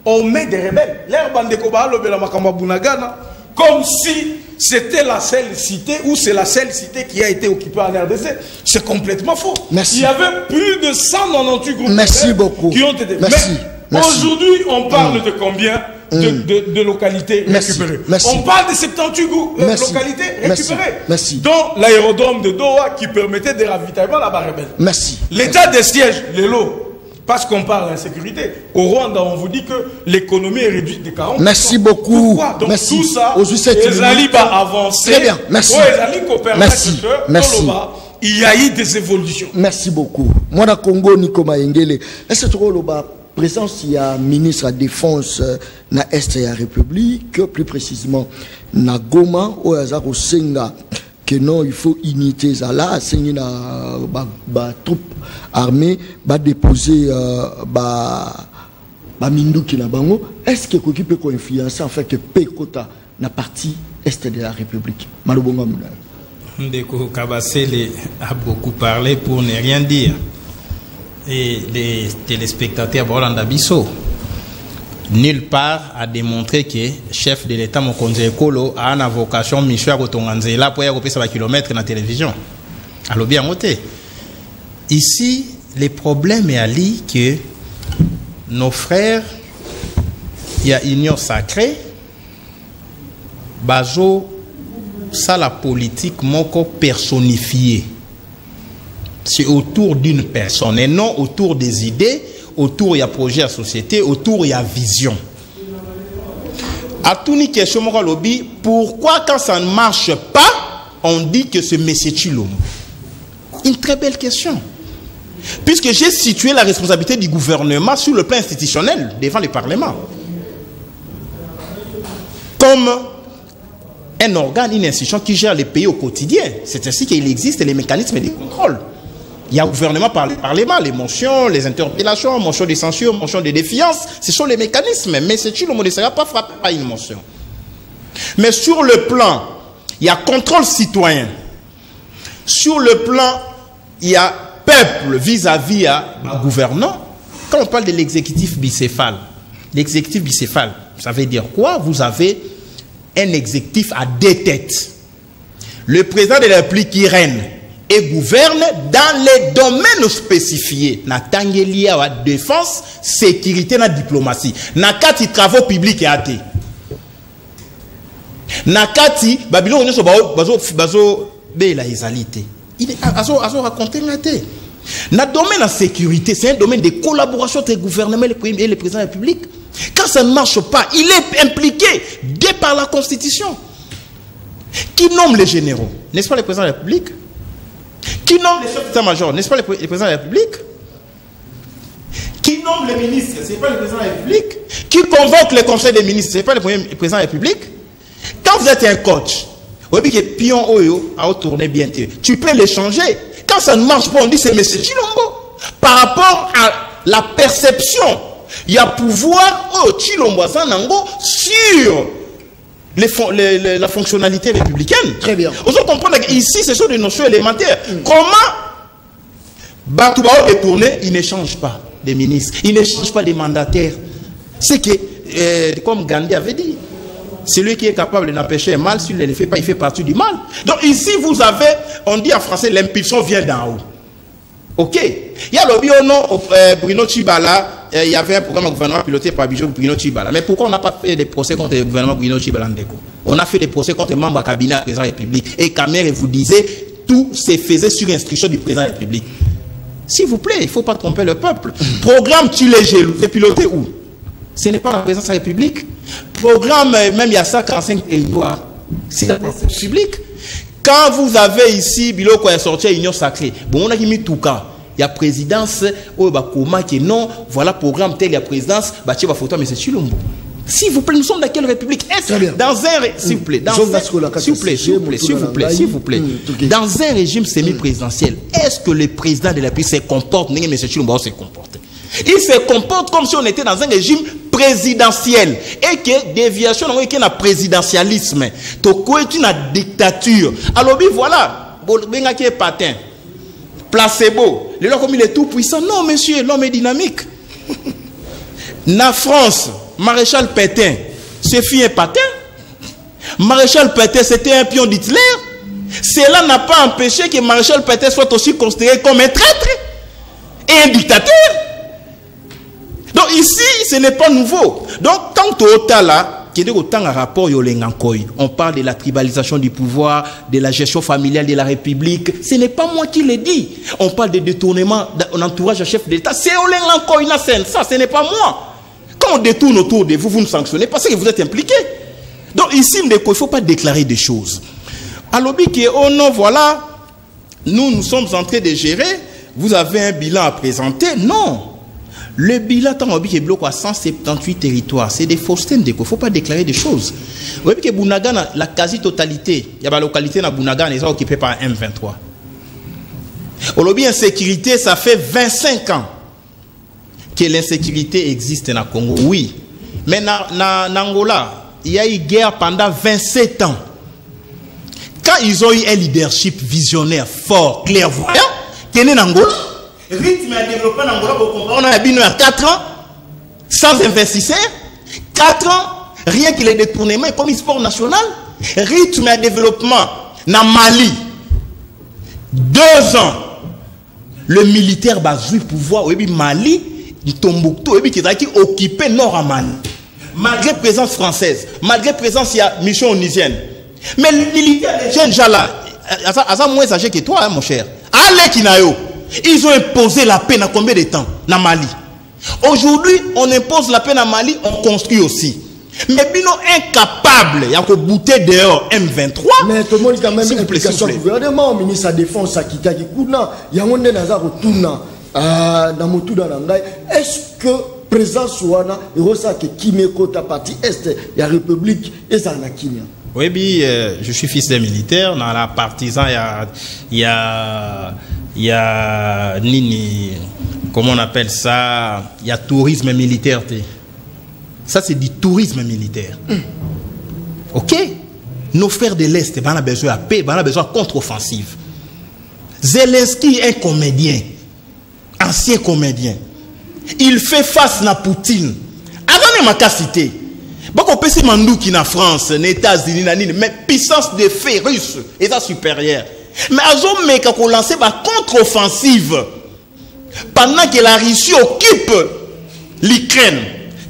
au mai des rebelles. L'air Bandekoba, l'Obela Makamba Bunagana, comme si c'était la seule cité ou c'est la seule cité qui a été occupée en RDC. C'est complètement faux. Merci. Il y avait plus de 198 groupes Merci beaucoup. Qui ont été... Merci. Aujourd'hui, on parle de combien de localités récupérées. Merci. On parle de 78 localités récupérées. Merci. Dont l'aérodrome de Doha qui permettait des ravitaillements là-bas rebelles. Merci. L'état des sièges, les lots, parce qu'on parle d'insécurité. Au Rwanda, on vous dit que l'économie est réduite de 40%. Merci beaucoup. Pourquoi? Donc merci. tout ça, les alliés avancé. Très bien. Merci. Merci. Merci. Il y a eu des évolutions. Merci beaucoup. Moi, dans Congo, Nico Maengele, est-ce que tu as présence, il y a ministre de la Défense na Est de la République, plus précisément na Goma, où il y a Senga, que non, il faut unité là, c'est une troupe armée, va déposer Minduki na Bango. Est-ce que vous peut influencer en fait que Pekota na partie Est de la République? Malobonga Mouna. Ndeko Kabasele a beaucoup parlé pour ne rien dire. Et les téléspectateurs Bolanda Bisso, nulle part a démontré que le chef de l'État Mokonzi Ekolo a une vocation mission à Kotonganzela pour y avoir des kilomètres dans la télévision. Alors bien noté. Ici, le problème est à lui que nos frères, il y a union sacrée, bazo ça la politique moko personnifiée. C'est autour d'une personne et non autour des idées, autour il y a projet à société, autour il y a vision. À tout ni question mon lobby, pourquoi quand ça ne marche pas, on dit que c'est M. Tshilombo? Une très belle question. Puisque j'ai situé la responsabilité du gouvernement sur le plan institutionnel devant le Parlement. Comme un organe, une institution qui gère les pays au quotidien. C'est ainsi qu'il existe les mécanismes de contrôle. Il y a un gouvernement par le Parlement, les motions, les interpellations, motions de censure, motions de défiance. Ce sont les mécanismes. Mais c'est le monde ne sera pas frappé par une motion. Mais sur le plan, il y a contrôle citoyen. Sur le plan, il y a peuple vis-à-vis à gouvernant. Quand on parle de l'exécutif bicéphale, ça veut dire quoi? Vous avez un exécutif à deux têtes. Le président de la République qui règne et gouverne dans les domaines spécifiés. Na tangeli à défense, sécurité, na diplomatie. Na kati travaux publics et athées. Na kati Babylone ne so bazo be la isalité. Il azo raconter la thé. Na domaine la sécurité, c'est un domaine de collaboration entre le gouvernement et le président de la République. Quand ça ne marche pas, il est impliqué dès par la Constitution. Qui nomme les généraux? N'est-ce pas le président de la République? Qui nomme les chefs d'état-major? N'est-ce pas le président de la République? Qui nomme les ministres? Ce n'est pas le président de la République? Qui convoque le conseil des ministres? Ce n'est pas le président de la République? Quand vous êtes un coach, vous voyez que pion oyo a tourné bien. Tu peux l'échanger. Quand ça ne marche pas, on dit c'est M. Tshilombo. Par rapport à la perception, il y a pouvoir Tshilombo sur la fonctionnalité républicaine. Très bien. Vous comprenez qu'ici, ce sont des notions élémentaires. Comment Batouba est tourné, il n'échange pas des ministres, il n'échange pas des mandataires. C'est que, comme Gandhi avait dit, celui qui est capable d'empêcher un mal, s'il ne le fait pas, il fait partie du mal. Donc ici, vous avez, on dit en français, l'impulsion vient d'en haut. Ok. Il y a le bio, Bruno Tshibala, il y avait un programme de gouvernement piloté par Bruno Tshibala. Mais pourquoi on n'a pas fait des procès contre le gouvernement Bruno Tshibala Ndeko? On a fait des procès contre les membres du cabinet du président de la République. Et Kamere vous disait, tout se faisait sur instruction du président de la République. S'il vous plaît, il ne faut pas tromper le peuple. Programme tu les gelous, c'est piloté où? Ce n'est pas la présidence de la République. Programme, même il y a ça, 45 territoires. C'est la présidence de la République. Quand vous avez ici, Biloko est sorti à l'Union Sacrée, bon, on a mis tout cas. Il y a présidence, non, voilà programme tel, il y a présidence, il y a photo, mais c'est Chilombo. S'il vous plaît, nous sommes dans quelle république? Est-ce dans un s'il vous plaît, s'il vous plaît, dans un régime semi-présidentiel, est-ce que le président de la République se comporte, M. Chilombo se comporte? Il se comporte comme si on était dans un régime présidentiel et que déviation dans le présidentialisme, toko est une dictature. Alors voilà, benga qui est patin, placebo, le comme il est tout puissant. Non monsieur, l'homme est dynamique. Na France, Maréchal Pétain, ce fut un patin. Maréchal Pétain, c'était un pion d'Hitler. Cela n'a pas empêché que Maréchal Pétain soit aussi considéré comme un traître et un dictateur. Donc ici, ce n'est pas nouveau. Donc, tant au là, qui est autant un rapport on parle de la tribalisation du pouvoir, de la gestion familiale de la République. Ce n'est pas moi qui l'ai dit. On parle de détournement d'un entourage à chef d'État. C'est Olengankoy na scène. Ça, ce n'est pas moi. Quand on détourne autour de vous, vous nous sanctionnez parce que vous êtes impliqués. Donc ici, il ne faut pas déclarer des choses. Alors, oh non, voilà, nous sommes en train de gérer. Vous avez un bilan à présenter. Non. Le bilan est bloqué à 178 territoires. C'est des faussetés. Il ne faut pas déclarer des choses. Vous voyez que Bounaga, la quasi-totalité, il y a la localité dans Bounaga, elle est occupée par M23. Au lobby insécurité, ça fait 25 ans que l'insécurité existe dans le Congo. Oui. Mais en Angola, il y a eu guerre pendant 27 ans. Quand ils ont eu un leadership visionnaire, fort, clairvoyant, qui est en Angola, rythme à développer en Angola, on a eu 4 ans, sans investisseurs, 4 ans, rien que les détournements comme sport national, rythme à développement dans Mali, 2 ans, le militaire a joué pouvoir, oui, Mali, Tombouctou, oui, qui est occupé nord à Mali, malgré présence française, malgré présence, il y a mission onisienne. Mais le militaire, les jeunes gens là, ils sont moins âgés que toi, hein, mon cher. Allez, Kinayo. Ils ont imposé la paix dans combien de temps? Dans Mali. Aujourd'hui, on impose la paix dans Mali, on construit aussi. Mais Bino incapable, il y a que bouter dehors M23. Mais tout le monde a quand même implication gouvernement, ministre de la Défense, Akitaki Kouna, il y a un Nazar Touna, dans Motu dans l'Angaï. Est-ce que présence Souana, il y a Kimeko, ta partie Est, il y a République et ça en a Kimia? Oui, je suis fils de militaire. Dans la partisan, il y a Nini, comment on appelle ça? Il y a tourisme militaire. Ça, c'est du tourisme militaire. Ok? Nos frères de l'Est, on a besoin de paix, on a besoin de contre-offensive. Zelensky est un comédien, ancien comédien. Il fait face à Poutine. Avant de citer. Beaucoup de gens qui sont en France, aux États-Unis, mais puissance de fait russe est supérieure. Mais ils ont lancé une contre-offensive pendant que la Russie occupe l'Ukraine.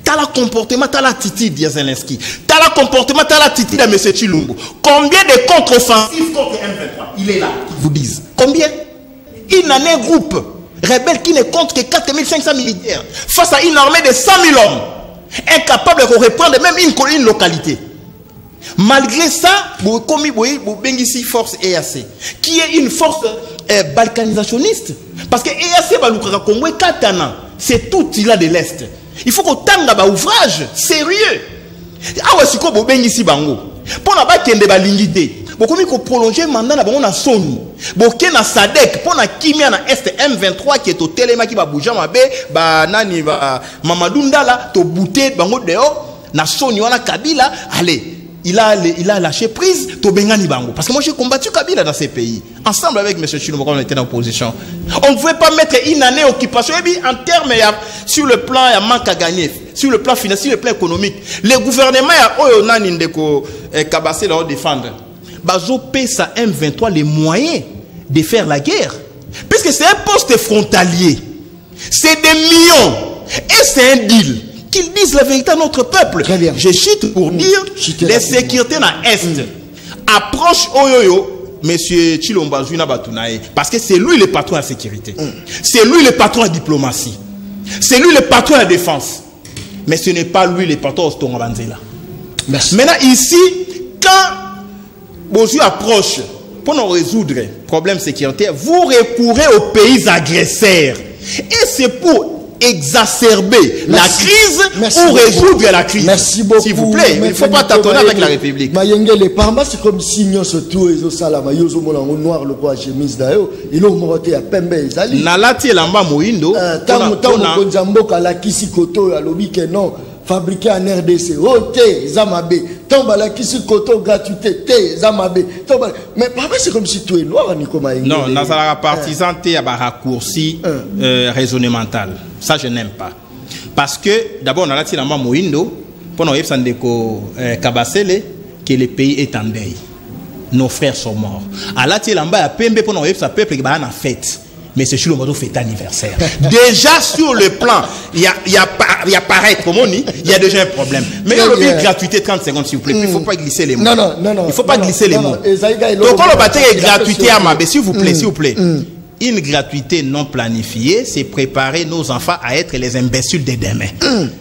Tu as le comportement, tu as l'attitude de Zelensky. Tu as le comportement, tu as l'attitude de M. Chilombo. Combien de contre-offensives contre M23? Il est là, ils vous disent. Combien? Il en a un groupe rebelle qui ne compte que 4500 militaires face à une armée de 100 000 hommes. Incapable de reprendre même une localité. Malgré ça, comme ici force EAC, qui est une force balkanisationniste, parce que EAC Katana, c'est tout il a de l'Est. Il faut qu'on tanga ba ouvrage sérieux. Ah ouais, c'est quoi ici bango. Pour na ba kende ba lingité. Bokomi ko prolonger mandat na bango na Sony. Boké na Sadek pour na kimia na Est M23 qui est au Téléma qui va bouger mabe ba nani ba Mamadou Ndala to bouter bango dehors na Sony wana Kabila. Allez, il a lâché prise to bengani bango parce que moi j'ai combattu Kabila dans ces pays ensemble avec M. Chilombo quand on était dans l'opposition. On ne pouvait pas mettre une année occupation et puis en termes sur le plan il y a manque à gagner. Sur le plan financier, sur le plan économique, le gouvernement a nani ndeko Kabasé là défendre. Bazo paie sa M23 les moyens de faire la guerre. Puisque c'est un poste frontalier. C'est des millions. Et c'est un deal. qu'ils disent la vérité à notre peuple. Très bien. Je chute pour dire les sécurités dans l'Est. Approche Oyoyo, monsieur Chilomba Zouina Batounae, parce que c'est lui le patron de la sécurité. C'est lui le patron de la diplomatie. C'est lui le patron de la défense. Mais ce n'est pas lui le patron de Stongabanzela. Maintenant, ici, quand Bozu approche pour nous résoudre le problème sécuritaire, vous recourez aux pays agresseurs. Et c'est pour exacerber la crise ou résoudre la crise. Merci beaucoup. S'il vous plaît, il ne faut pas tâtonner avec la République. Mayengele Parma, c'est comme si nous surtout les salama yozo mola noir le quoi chemise d'ailleurs, il ont monté à Pembe ezali. Nalati lamba moindo. Tant Konzamboka la kisi koto ya lobi que non. Fabriqué en RDC, oh té, Zamabe, tombe la kisi koto gratuité, té, Zamabe, mais parfois c'est comme si tout est noir, Nico Maïngé. Non, dans la partisan, té a raccourci raisonnemental. Ça, je n'aime pas. Parce que, d'abord, on a dit dans Moindo, pour nous, Kabasele, que le pays est en deuil. Nos frères sont morts. À la Tilamba, à Pembe, pour nous, sa peuple qui a une fête. Mais c'est sur le mot fête anniversaire. Déjà sur le plan, il y a pareil, comme on dit, il y a déjà un problème. Mais il y a une gratuité 30 secondes, s'il vous plaît. Il ne faut pas glisser les mots. Non. Il ne faut pas glisser les mots. Donc, quand le bâtiment est gratuité à Mabé, s'il vous plaît, s'il vous plaît. Une gratuité non planifiée, c'est préparer nos enfants à être les imbéciles de demain.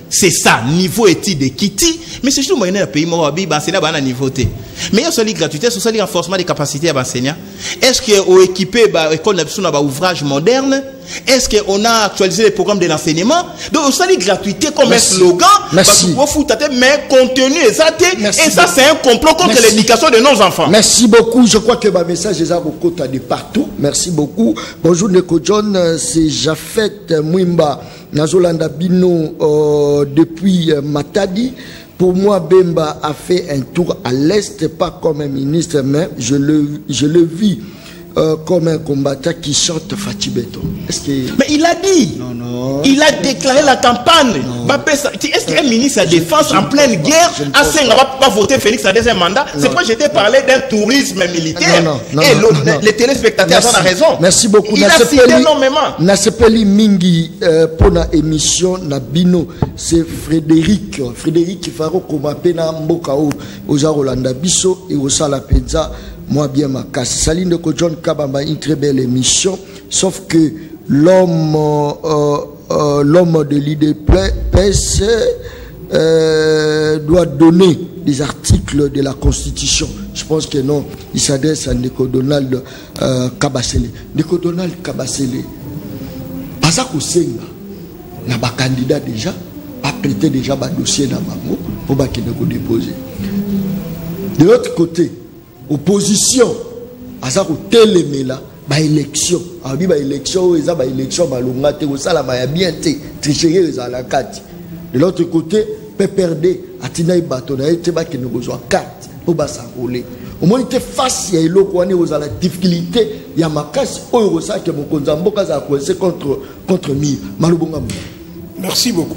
C'est ça, niveau étude de Kitty. Mais c'est juste moyen pays Moabi, c'est là un niveau T. Mais il y a une gratuité, c'est un renforcement des capacités à l'enseignant. Est-ce qu'on a équipé un ouvrage moderne? Est-ce qu'on a actualisé les programmes de l'enseignement? Donc, on a une gratuité comme un slogan. Merci. Mais contenu exact. Et ça, c'est un complot contre l'éducation de nos enfants. Merci beaucoup. Je crois que ma message est à vos côtés de partout. Merci beaucoup. Bonjour, Neko John. C'est Jafet Mwimba, Nazolanda Bino, depuis Matadi. Pour moi, Bemba a fait un tour à l'Est, pas comme un ministre, mais je le vis comme un combattant qui chante Fatibeto. Mais il a dit. Non. Il a déclaré la campagne. Est-ce qu'un ministre de la Défense en pleine guerre a pas voté Félix à deuxième mandat? C'est pourquoi j'étais parlé d'un tourisme militaire. Et les téléspectateurs ont raison. Merci beaucoup. Il a cité énormément. Nasepeli Mingi pour la émission Nabino, c'est Frédéric Faro Komapena Mboka Oza Rolanda Bisso et Osala Pezza. Moi bien ma casse. Saline de John Kabamba, une très belle émission. Sauf que l'homme de l'IDPS doit donner des articles de la Constitution. Je pense que non. Il s'adresse à Nico Donald Kabasele. Nico Donald Kabasele, Azako Senga, n'a pas candidat déjà, a prêté déjà un dossier dans Bango pour qu'il ne déposer. De l'autre côté, opposition, Azako Telemela, élection. Abi élection, élection, malongate, ça la bien tricherie à la carte. De l'autre côté, PPRD, Atinaï Batona, et Teba qui ne besoin carte pour s'enrouler. Au moins, il était face à la difficulté, il y a ma casse, au ça que mon Konzamboka a coincé contre Mi. Merci beaucoup.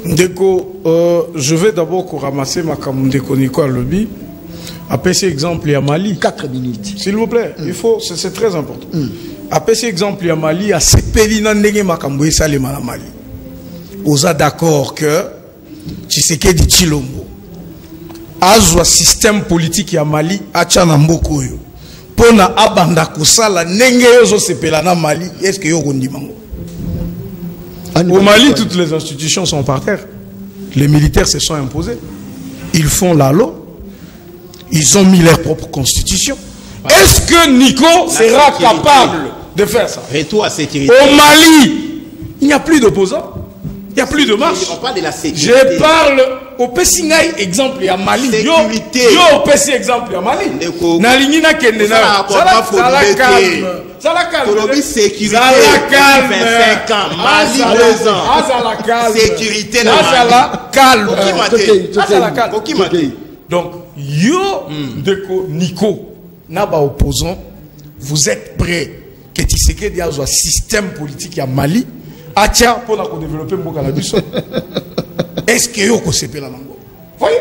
Ndeko, je vais d'abord ramasser ma Ndeko Nico à lobby. Après cet exemple, il y a Mali. 4 minutes. S'il vous plaît, il faut, c'est très important. Après cet exemple, il y a Mali, il y a Sepelina Ndenge Makamboé Salema la Mali. Vous êtes d'accord que Tshisekedi Tshilombo a un système politique à Mali à Tchanamboko yo. Pona abanda kusala Ndenge yozo sepela na Mali, est-ce que yo kondimango? Au Mali, toutes les institutions sont par terre. Les militaires se sont imposés. Ils font la loi. Ils ont mis leur propre constitution. Est-ce que Nico sera capable de faire ça? Retour à sécurité. Au Mali, il n'y a plus d'opposants. Il n'y a plus de marche. On parle de la sécurité. Je parle au Pessingaï, exemple, à Mali. Sécurité. Yo, au Pessi, exemple, à Mali. Nalingina Kendena. Ça la calme. Ça la calme. Colombie, sécurité. Ça la calme. 25 ans. Mali, 2 ans. Ça la calme. Sécurité. Ça la calme. Ça la calme. Donc, yo, Ndeko Nico, Naba opposant, vous êtes prêts que Tshisekedi a un système politique à Mali, Atia pour développer Mboka la Bisso. Est-ce que yo kosepe la nango? Voyez?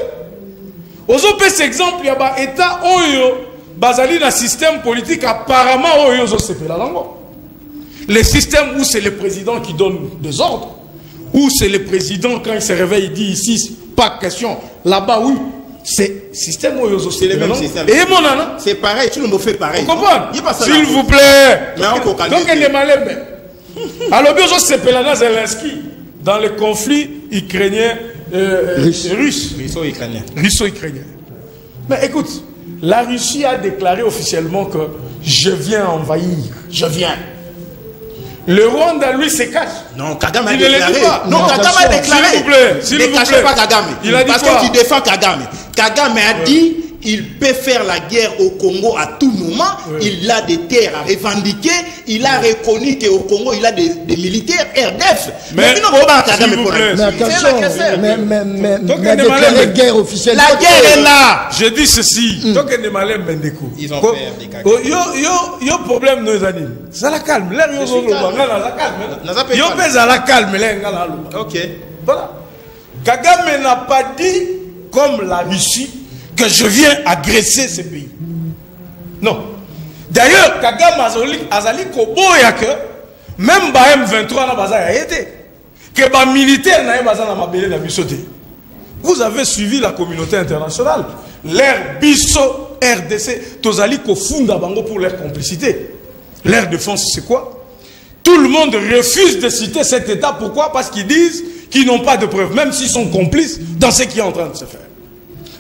Ozo pe cet exemple, il y a un État oyo, basali na système politique apparemment oyo zo sepe la nango. Le système où c'est le président qui donne des ordres, Ou c'est le président, quand il se réveille, il dit ici, pas question. Là-bas, oui. C'est système où c'est le même système. Et mon nana. C'est pareil, tu le fais pareil. Vous comprenez? S'il vous plaît. Donc, il est malin. Alors, bien sûr, c'est Pelana Zelensky dans le conflit ukrainien russe. Russo-ukrainien. Mais écoute, la Russie a déclaré officiellement que je viens envahir. Je viens. Le Rwanda, lui, se cache. Non, Kagame a déclaré. Non, Kagame a déclaré. S'il vous plaît. Ne cachez pas Kagame. Il a dit parce que tu défends Kagame. Kagame a dit il peut faire la guerre au Congo à tout moment. Il a des terres à revendiquer. Il a reconnu qu'au Congo, il a des militaires RDF. Mais attention, mais déclarer guerre officielle. La guerre est là. Je dis ceci. Donc, il est malin, Bendeko. Ils ont fait des Kagame. Yo problème, nos amis. Ça la calme. Là, yo pèse à la calme. Ok. Voilà. Kagame n'a pas dit, comme la Russie, que je viens agresser ce pays. Non. D'ailleurs, Kagame Azali Koboya que même M23 n'a pas été. Que les militaires n'ont pas été. Vous avez suivi la communauté internationale. L'air Bisso RDC, Tozali Kofunda Bango pour leur complicité. L'air défense, c'est quoi? Tout le monde refuse de citer cet État. Pourquoi? Parce qu'ils disent qu'ils n'ont pas de preuves, même s'ils sont complices dans ce qui est en train de se faire.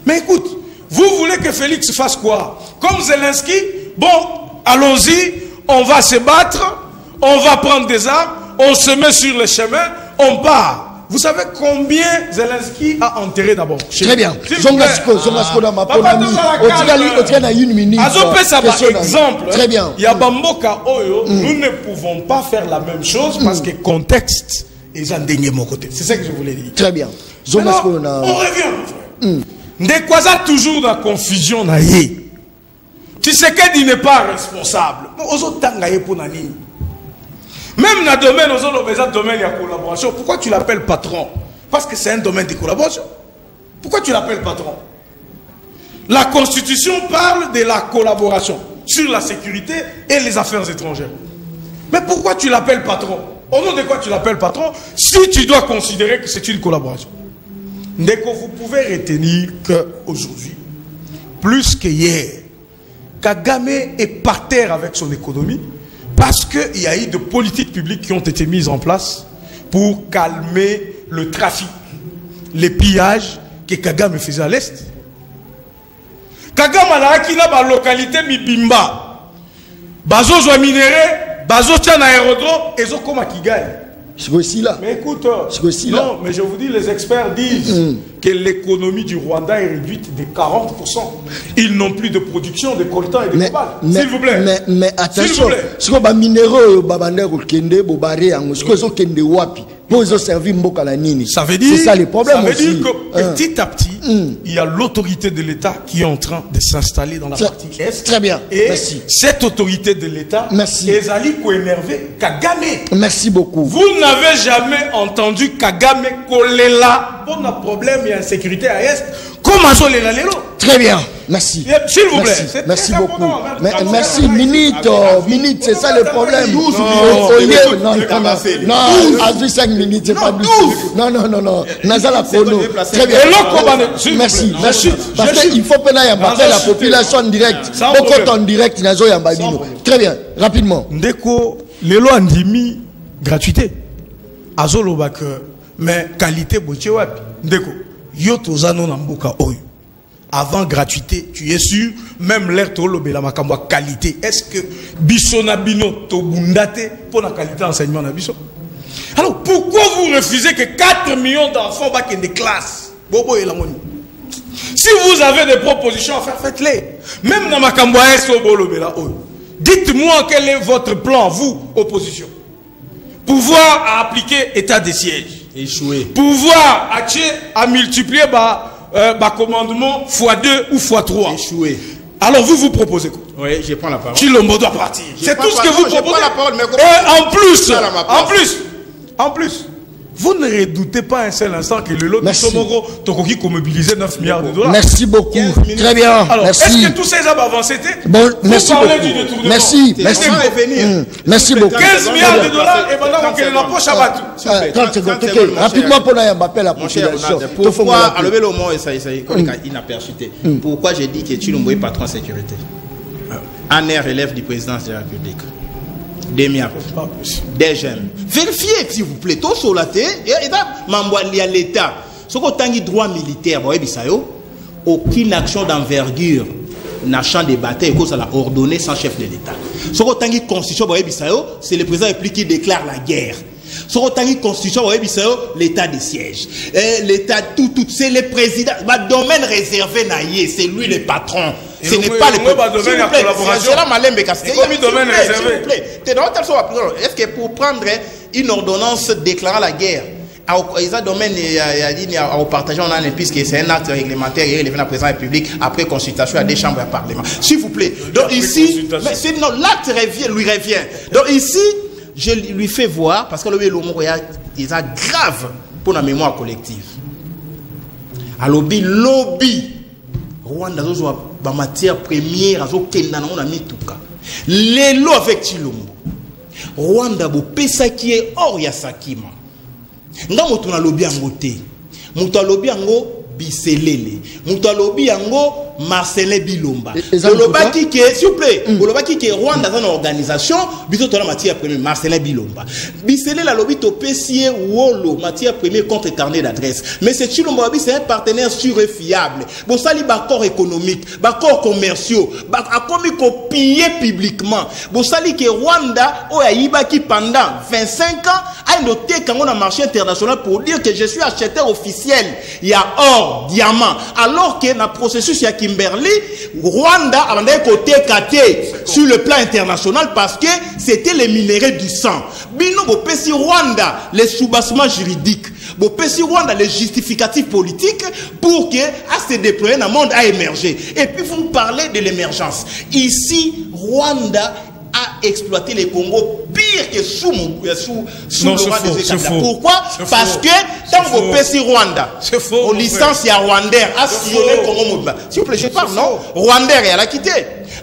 Mais écoute, vous voulez que Félix fasse quoi? Comme Zelensky, bon, allons-y, on va se battre, on va prendre des armes, on se met sur le chemin, on part. Vous savez combien Zelensky a enterré d'abord? Très bien. Zongasko dans ma première une minute. Exemple. Très bien. Il y a Bamboka Oyo, nous ne pouvons pas faire la même chose parce que contexte est un dernier mon côté. C'est ça que je voulais dire. Très bien. Maintenant, on revient. Ndekwaza toujours dans la confusion. Tu sais qu'il n'est pas responsable. Même dans le domaine, domaine de collaboration, pourquoi tu l'appelles patron? Parce que c'est un domaine de collaboration. Pourquoi tu l'appelles patron? La Constitution parle de la collaboration sur la sécurité et les affaires étrangères. Mais pourquoi tu l'appelles patron? Au nom de quoi tu l'appelles patron si tu dois considérer que c'est une collaboration? Ndeko, vous pouvez retenir qu'aujourd'hui, plus que hier, Kagame est par terre avec son économie parce qu'il y a eu des politiques publiques qui ont été mises en place pour calmer le trafic, les pillages que Kagame faisait à l'Est. Kagame a qui n'a pas localité Mibimba. Bazo soit minéré, Bazo tient un aérodrome et zo comme à Kigali. C'est aussi là. Mais écoute, non, mais je vous dis, les experts disent que l'économie du Rwanda est réduite de 40%. Ils n'ont plus de production de coltan et de cobalt. S'il vous plaît. Mais attention, ce qu'on va minéraux, ça veut dire, c'est ça les problèmes. Ça veut dire que petit à petit, il y a l'autorité de l'État qui est en train de s'installer dans la partie Est. Très bien. Et merci. Cette autorité de l'État est allée énerver Kagame. Merci beaucoup. Vous n'avez jamais entendu Kagame coller là. Bon, un problème, il y a insécurité à Est. Comment ça les lalo? Très bien. Merci. S'il vous plaît. Merci beaucoup. Merci. Minute, c'est ça le problème. 12 minutes. Non, à 5 minutes, c'est pas 12. Non. Nazala Kono. Très bien. Merci. Parce qu'il faut que la population en direct. Beaucoup en direct, Nazo Yambabino. Très bien. Rapidement. Ndeko, les lois andimi gratuité. Azolo bak, mais qualité bochewapi. Ndeko, yoto zano nambuka oyo. Avant gratuité, tu es sûr, même l'air tolobela makambo qualité. Est-ce que biso na bino to bundate pour la qualité enseignement na biso? Alors pourquoi vous refusez que 4 millions d'enfants baquent des classes? Bobo et la moni. Si vous avez des propositions à faire, faites-les. Même dans makambo eso bolobela oyo. Dites-moi quel est votre plan, vous, opposition. Pouvoir à appliquer état de siège. Échouer. Pouvoir à multiplier commandement x2 ou x3. Échouer. Alors vous proposez quoi? Oui, je prends la parole. Chilombo doit partir. C'est tout ce que vous proposez. La parole, mais et en plus, vous ne redoutez pas un seul instant que le lot de Somoro Tokoki qu'on mobilisait 9 milliards de dollars. Merci beaucoup. Très bien. Alors, merci. Est-ce que tous ces hommes avancés étaient? Bon, merci beaucoup. Merci. Merci beaucoup. 15 milliards de dollars et maintenant on est dans la poche à battre. 30 secondes. Ok. Rapidement pour la Mbappé la population. Pourquoi, à lever le mot, inaperçu. Pourquoi j'ai dit que Tshilombo est patron de sécurité? Un air relève du président de la République. Des jeunes. Vérifiez, s'il vous plaît. Tout sur la tête, il y a l'État. Ce qu'on a droit militaire, aucune action d'envergure n'a champ de bataille que ça l'a ordonné sans chef de l'État. Ce qu'on a constitution, c'est le président république qui déclare la guerre. Ce qu'on a constitution, l'état de siège. L'état, c'est le président. Le domaine réservé, c'est lui le patron. Ce n'est pas le collaboration. Est-ce que pour prendre une ordonnance déclarant la guerre, ils ont domaine au partage on a un puisque c'est un acte réglementaire et il est venu à la présidence publique après consultation à des chambres et parlement. S'il vous plaît. Donc ici, l'acte lui revient. Donc ici, je lui fais voir parce que le lobby est grave pour la mémoire collective. À lobby Rwanda a matière première les lots avec Tshilombo Rwanda bo pesa qui est hors ya Sakima nga moto na lobby yango te moto lobby yango Biselele moto lobby yango Marcelin Bilomba lobaki que s'il vous plaît lobaki que Rwanda dans une organisation biso to la matière première Marcelin Bilomba Biselele la lobby to pesier wolo matière première contre carnet d'adresse mais c'est Tshilombo c'est un partenaire sûr et fiable bon sali accord économique accord commerciaux accord piller publiquement bon sali que Rwanda o yibaki pendant 25 ans a noté quand on a marché international pour dire que je suis acheteur officiel il y a or diamant alors que dans processus il y a Kimberley, Rwanda a côté caté sur le plan international parce que c'était les minéraux du sang. Bino Bopesi Rwanda, les soubassements juridiques. Bopesi Rwanda, les justificatifs politiques pour que à se déployer dans le monde a émergé. Et puis vous parlez de l'émergence. Ici, Rwanda a exploité les Congo pire que sous le roi des États. Pourquoi? Parce que dans vos pays Rwanda, aux licences, il y a Rwandais à sillonner le Congo. S'il vous plaît, je parle, non? Rwandais, elle a quitté.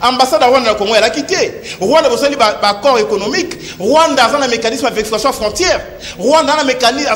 Ambassade de Rwanda au Congo, elle a quitté. Rwanda, vous avez un accord économique. Rwanda a un mécanisme avec l'exploitation frontière. Rwanda a un mécanisme,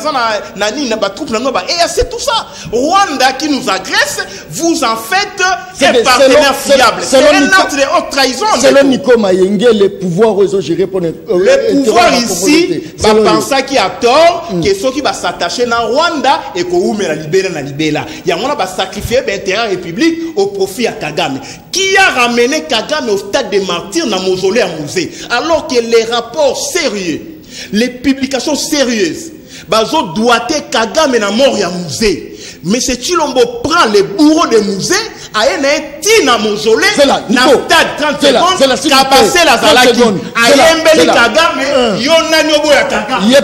et c'est tout ça. Rwanda qui nous agresse, vous en faites un partenaire fiable. C'est un acte de haute trahison. Selon Nico Mayenge, les pouvoirs ont géré pour le pouvoir ici, va penser qu'il a tort, que ceux qui vont s'attacher dans Rwanda et qu'on va libérer la libérer. Il y a un va sacrifier l'intérêt république au profit à Kagame. Qui a ramené Kagame au stade des martyrs dans le mausolée à musée, alors que les rapports sérieux, les publications sérieuses, bazo doité Kagame na mort ya musée. Mais c'est Tshilombo prend les bourreaux des musées, a un na mausolée, na stade 30 secondes, Kabase la Zalaki, a Mbeli Kagame, Yona Nyobo ya Kagame, Yé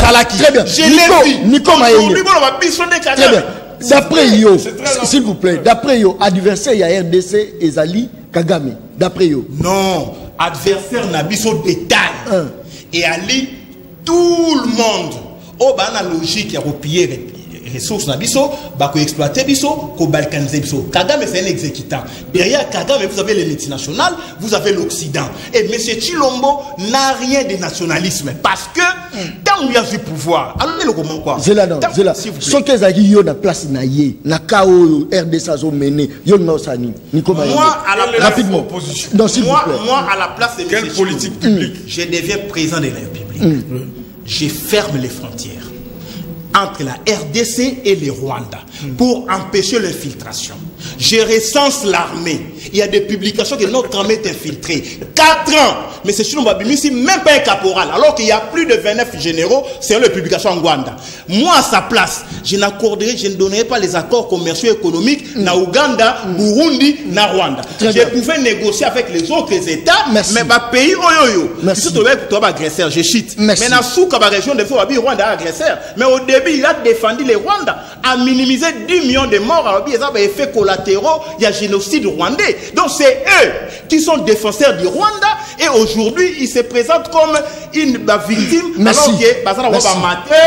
Zalaki. Très bien. Je l'ai vu. Nico Mayenge. Très bien. D'après Yo, s'il vous plaît, d'après Yo, adversaire, il y a RDC et Zali Kagame. D'après Yo. Non, adversaire n'a pas son détail. Et Ali, tout le monde, au bana logique, il y a repillé ressources na biso, bako exploiter biso, ko balkaniser biso. Kagame c'est un exécutant. Derrière Kagame, vous avez les multinationales, vous avez l'Occident. Et M. Tshilombo n'a rien de nationalisme parce que tant qu'il y a du pouvoir, alors le comment quoi? Zela non, Zela. Ce que Zagi yo na place na ye, na kao RDC zo mené, yo na osani. Nico Mayenge. Moi à la place rapidement. Non, moi à la place de quelle politique publique? Je deviens président de la République. Je ferme les frontières entre la RDC et le Rwanda pour empêcher l'infiltration. Je recense l'armée. Il y a des publications que notre armée est infiltrée. 4 ans. Mais c'est Tshilombo Abimisi, même pas un caporal. Alors qu'il y a plus de 29 généraux, c'est une publication en Rwanda. Moi, à sa place, je ne donnerai pas les accords commerciaux et économiques na Ouganda, Burundi, na Rwanda. Je pouvais négocier avec les autres États, mais ma pays, si tu veux agresseur, je chite. Mais dans la région de Rwanda agresseur. Mais au début, il a défendu les Rwandais à minimiser 10 millions de morts. Il a fait collaborer collatéraux, il y a génocide rwandais. Donc c'est eux qui sont défenseurs du Rwanda et aujourd'hui ils se présentent comme une victime. Merci.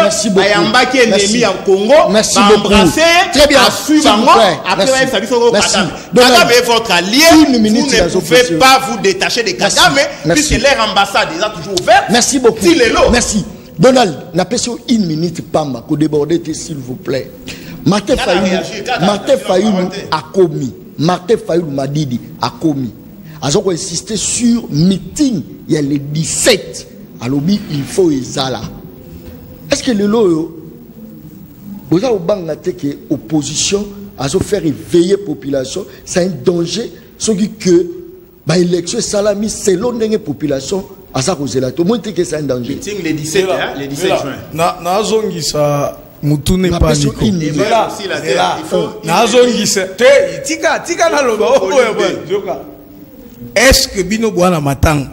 Merci beaucoup. Ennemi en Congo, merci beaucoup. Très bien. Merci. Kagame est votre allié. Vous ne pouvez pas vous détacher de Kagame puisque leur ambassade est toujours ouverte. Merci beaucoup. Merci. Donald, n'a pas une minute Pamba pour déborder s'il vous plaît. Martin Fayoulou a commis. Martin Fayoulou Madidi a commis. Ils ont insisté sur meeting. Il y a le 17. Alors il faut Ezala. Est-ce que le lot vous avez que l'opposition a faire éveiller la population, c'est un danger. Ce qui que l'élection salami selon la population à ça cause là. Tout le monde dit que c'est un danger. Meeting le 17 juin. Na zongi sa mutune pas Nico. Voilà. Na zongi sa tika na loba. Est-ce que bino bwana matang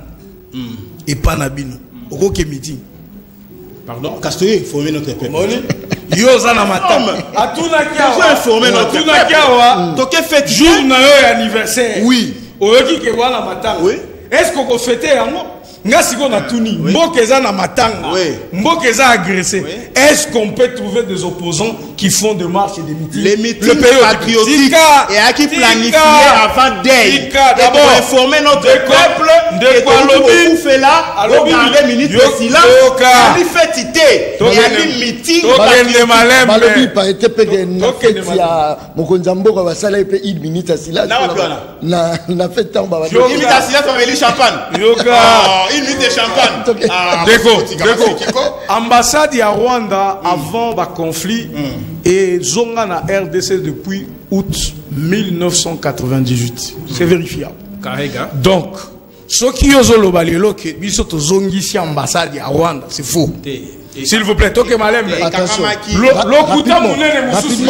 et pas na bino oko ke meeting? Pardon, Castoye, informer notre peuple. Yoza na matang. Atuna kiawa. Informer notre peuple. Atuna kiawa. Toke fête jour na yo anniversaire. Oui. Oyoki ke bwana matang. Oui. Est-ce qu'on peut fêter yango? Ngasi ko na tuni. Mbokeza na matanga. Mbokeza agressé. Est-ce qu'on peut trouver des opposants qui font des marches et des meetings? Les meetings patriotiques et à qui planifier avant d'elle. D'abord informer notre peuple. Et tout fait là. Alors 2 minutes de silence. Il fait citer. Il y a des meetings. Malobi par été pédé na fête ya Mokonzambo va sala pe 1 minute à silence. Na fête temps ba. 1 minute à silence on va champagne. Yoga. 1 minute de champagne. Déco. Ambassade à Rwanda avant le conflit et zonga na RDC depuis août 1998. C'est vérifiable. Donc, ce qui est au balelo que biso to zongi si ambassade à Rwanda, c'est faux. S'il vous plaît, toke malem. Attention. Lokuta munene mususu.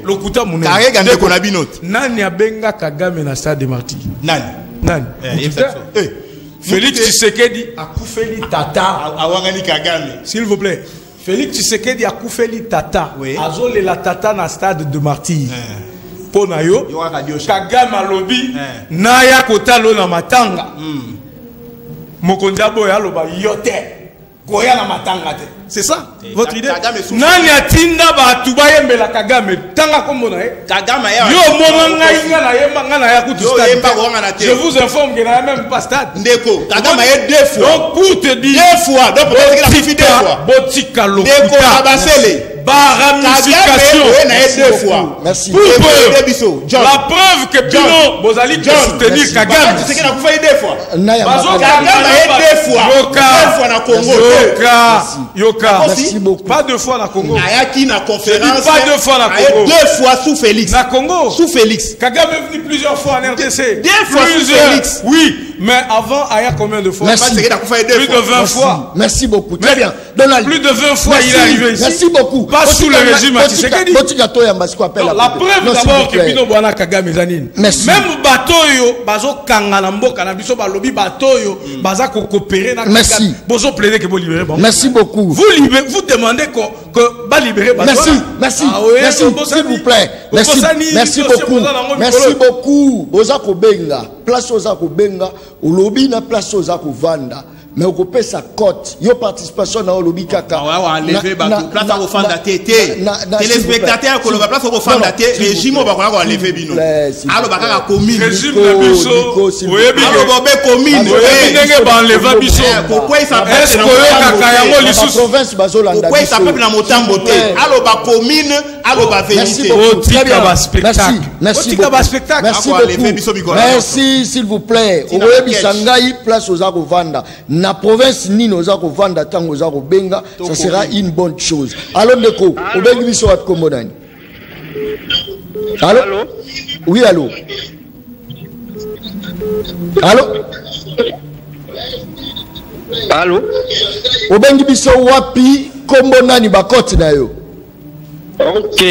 Lokuta munene. Karega ndeko na binote. Nani abenga Kagame na stade de Martyrs? Nani? Félix Tshisekedi a koufeli tata. Awangani Kagame. S'il vous plaît. Félix Tshisekedi a koufeli tata. Azole la tata na stade de Martyrs. Ponayo Kagame alobi naya kotalo na matanga Mokonjabo ya loba yote koya na matanga te. C'est ça votre idée? Nani atinda ba tubayembe la Kagame tanga kombo na Kagame yo mona ngai na yemba ngana ya kutu stade. Je vous informe que na même pas stade. Ndeko Kagame est 2 fois. Donc pour te dire 2 fois. Donc peut-être qu'il a suffi 2 fois. Botika lo. Ndeko abasele. Ramification. Merci. La preuve que Pino Bozali peut soutenir Kagame. C'est qu'il a fait 2 fois. Kagame a 2 fois. Yoka. Merci beaucoup. Pas 2 fois na Congo. Ayaki na conférence. Pas 2 fois na Congo. 2 fois sous Félix. Na Congo. Sous Félix. Kagame est venu plusieurs fois en RDC. 2 fois sous Félix. Oui, mais avant Aya combien de fois? Merci. Plus de 20 fois. Merci beaucoup. Très bien. Donald. Plus de 20 fois il est arrivé ici. Merci beaucoup. Pas sous le régime Tshisekedi. La preuve d'abord que Pino Bwana Kagame zanine. Même bateau yo bazo kanga na mboka na biso balobi bateau yo baza ko coopérer na Kagame. Bozo plaider que vous libérez. Merci beaucoup. Vous demandez que ba libérer bateau. Merci. Merci s'il vous plaît. Merci beaucoup. Merci beaucoup. Boza ko benga. Place oza ko benga. Olobi na place oza ko vanda. Mais on coupe sa cote. Yo participation dans le lobby kaka. Enlever bateau. Place au fond d'été. Téléspectateurs que le place au fond d'été. Régime au bac enlever bino. Alors bac à commune. Régime de biso. Alors bac commune. N'engue ba enlever biso. Pourquoi il s'appelle? Est-ce que yo kaka yango lisusu? Province bazolanda. Pourquoi il s'appelle na motambo te? Alors bac commune. Alors bac vérité. Merci beaucoup. Merci s'il vous plaît. Oye bisangai place aux vanda. Na province nino za ko vanda tango za ko benga, ça sera une bonne chose. Alors Ndeko, obengi biso wat komodani. Allô? Oui, allô. Allô? Allô? Obengi biso wapi kombonani bakoti na yo? Ok.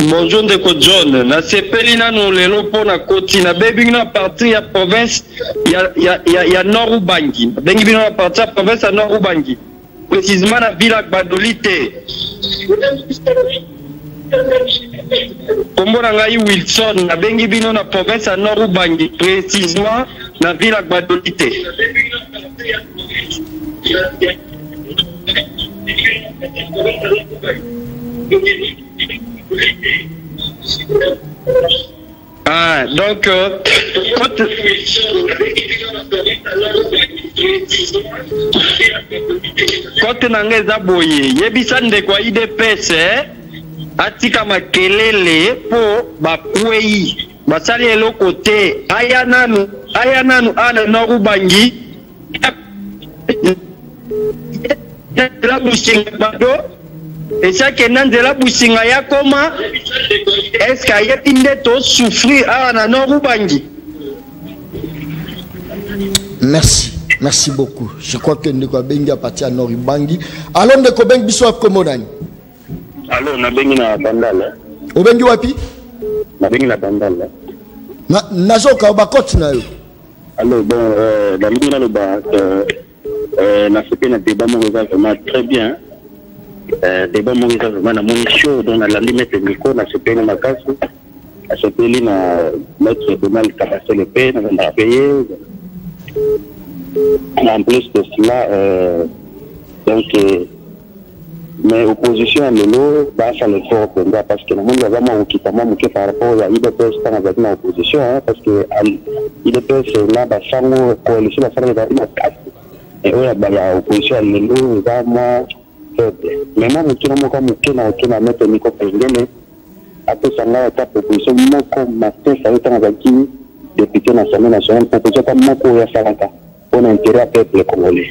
Bonjour Ndeko John. Na sepeli na no lelo pona koti na bebi na parti ya province ya Nord Ubangi. Bengi bino na parti ya province ya Nord Ubangi. précisément na Villa Badolite. Kombo na ngai Wilson na bengi bino na province ya Nord Ubangi, précisément na Villa Badolite. Ah, donc quand nangeza boye yebisa ndeko IDPS atika makelele po bakwei basali eloko te aya nanu ana Norubangi la businga bado esake nanzela businga ya koma est-ce qu'il y a une to souffrir ana Norubangi. Merci beaucoup. Je crois que ndeko bengi a parti à Norubangi. Alors ndeko bengi biso akomodani. Alors na bengi na bandala. Obengi wapi? Na bengi na bandala. Nazoka bakoti na yo. Alors bon la bengi na loba na fait un débat vraiment très bien. Débat vraiment na mon show dans la limite micro na CP na makasu. À ce pays na maître Donald Kabase le paye na payer. En plus de cela, donc, mais opposition à l'eau, ça le fait parce que nous avons vraiment occupé par rapport à l'IDPS dans la opposition, parce que l'IDPS là, ça nous coalition, ça nous a dit et oui, il y a opposition à l'eau, vraiment faible. Mais moi, je suis comme on a mettre Nico Président, après ça, on a été proposition, moi, comme Martin, ça a été en député national, proposition comme moi, pour faire on a intérêt à peuple congolais.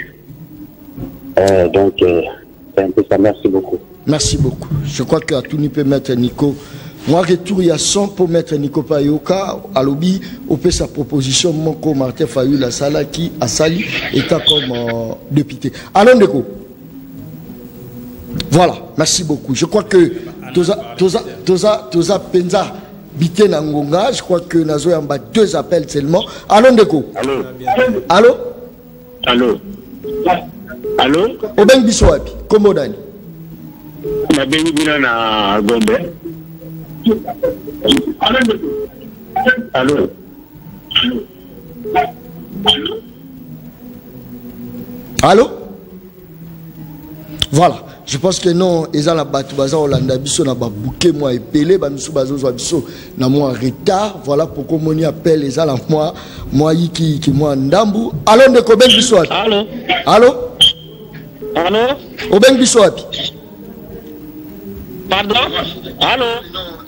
Donc, c'est un peu ça. Merci beaucoup. Merci beaucoup. Je crois que tout peut mettre Nico. Moi, retour, il y a 100 pour mettre Nico Payoka. À l'objet, on peut sa proposition. Mon co Martin Fayou, la salle qui a sali, état comme député. Allons, Nico. Voilà. Merci beaucoup. Je crois que Toza Penza. Bité Nangonga, je crois que Nazo y a 2 appels seulement. Allô, Ndeko. Allô. Obeng Biswapi, Komodani. Na bengi bina na Gombe. Allô. Voilà. Je pense que non, ils ont la batte baza Hollanda biso na ba bouquet moi épelé ba misu bazo zo biso na moi retard. Voilà pourquoi mon appelle les ala moi qui moi ndambu. Allô ndeko ben biso. Allô. Obeng biso wapi? Pardon? Allô.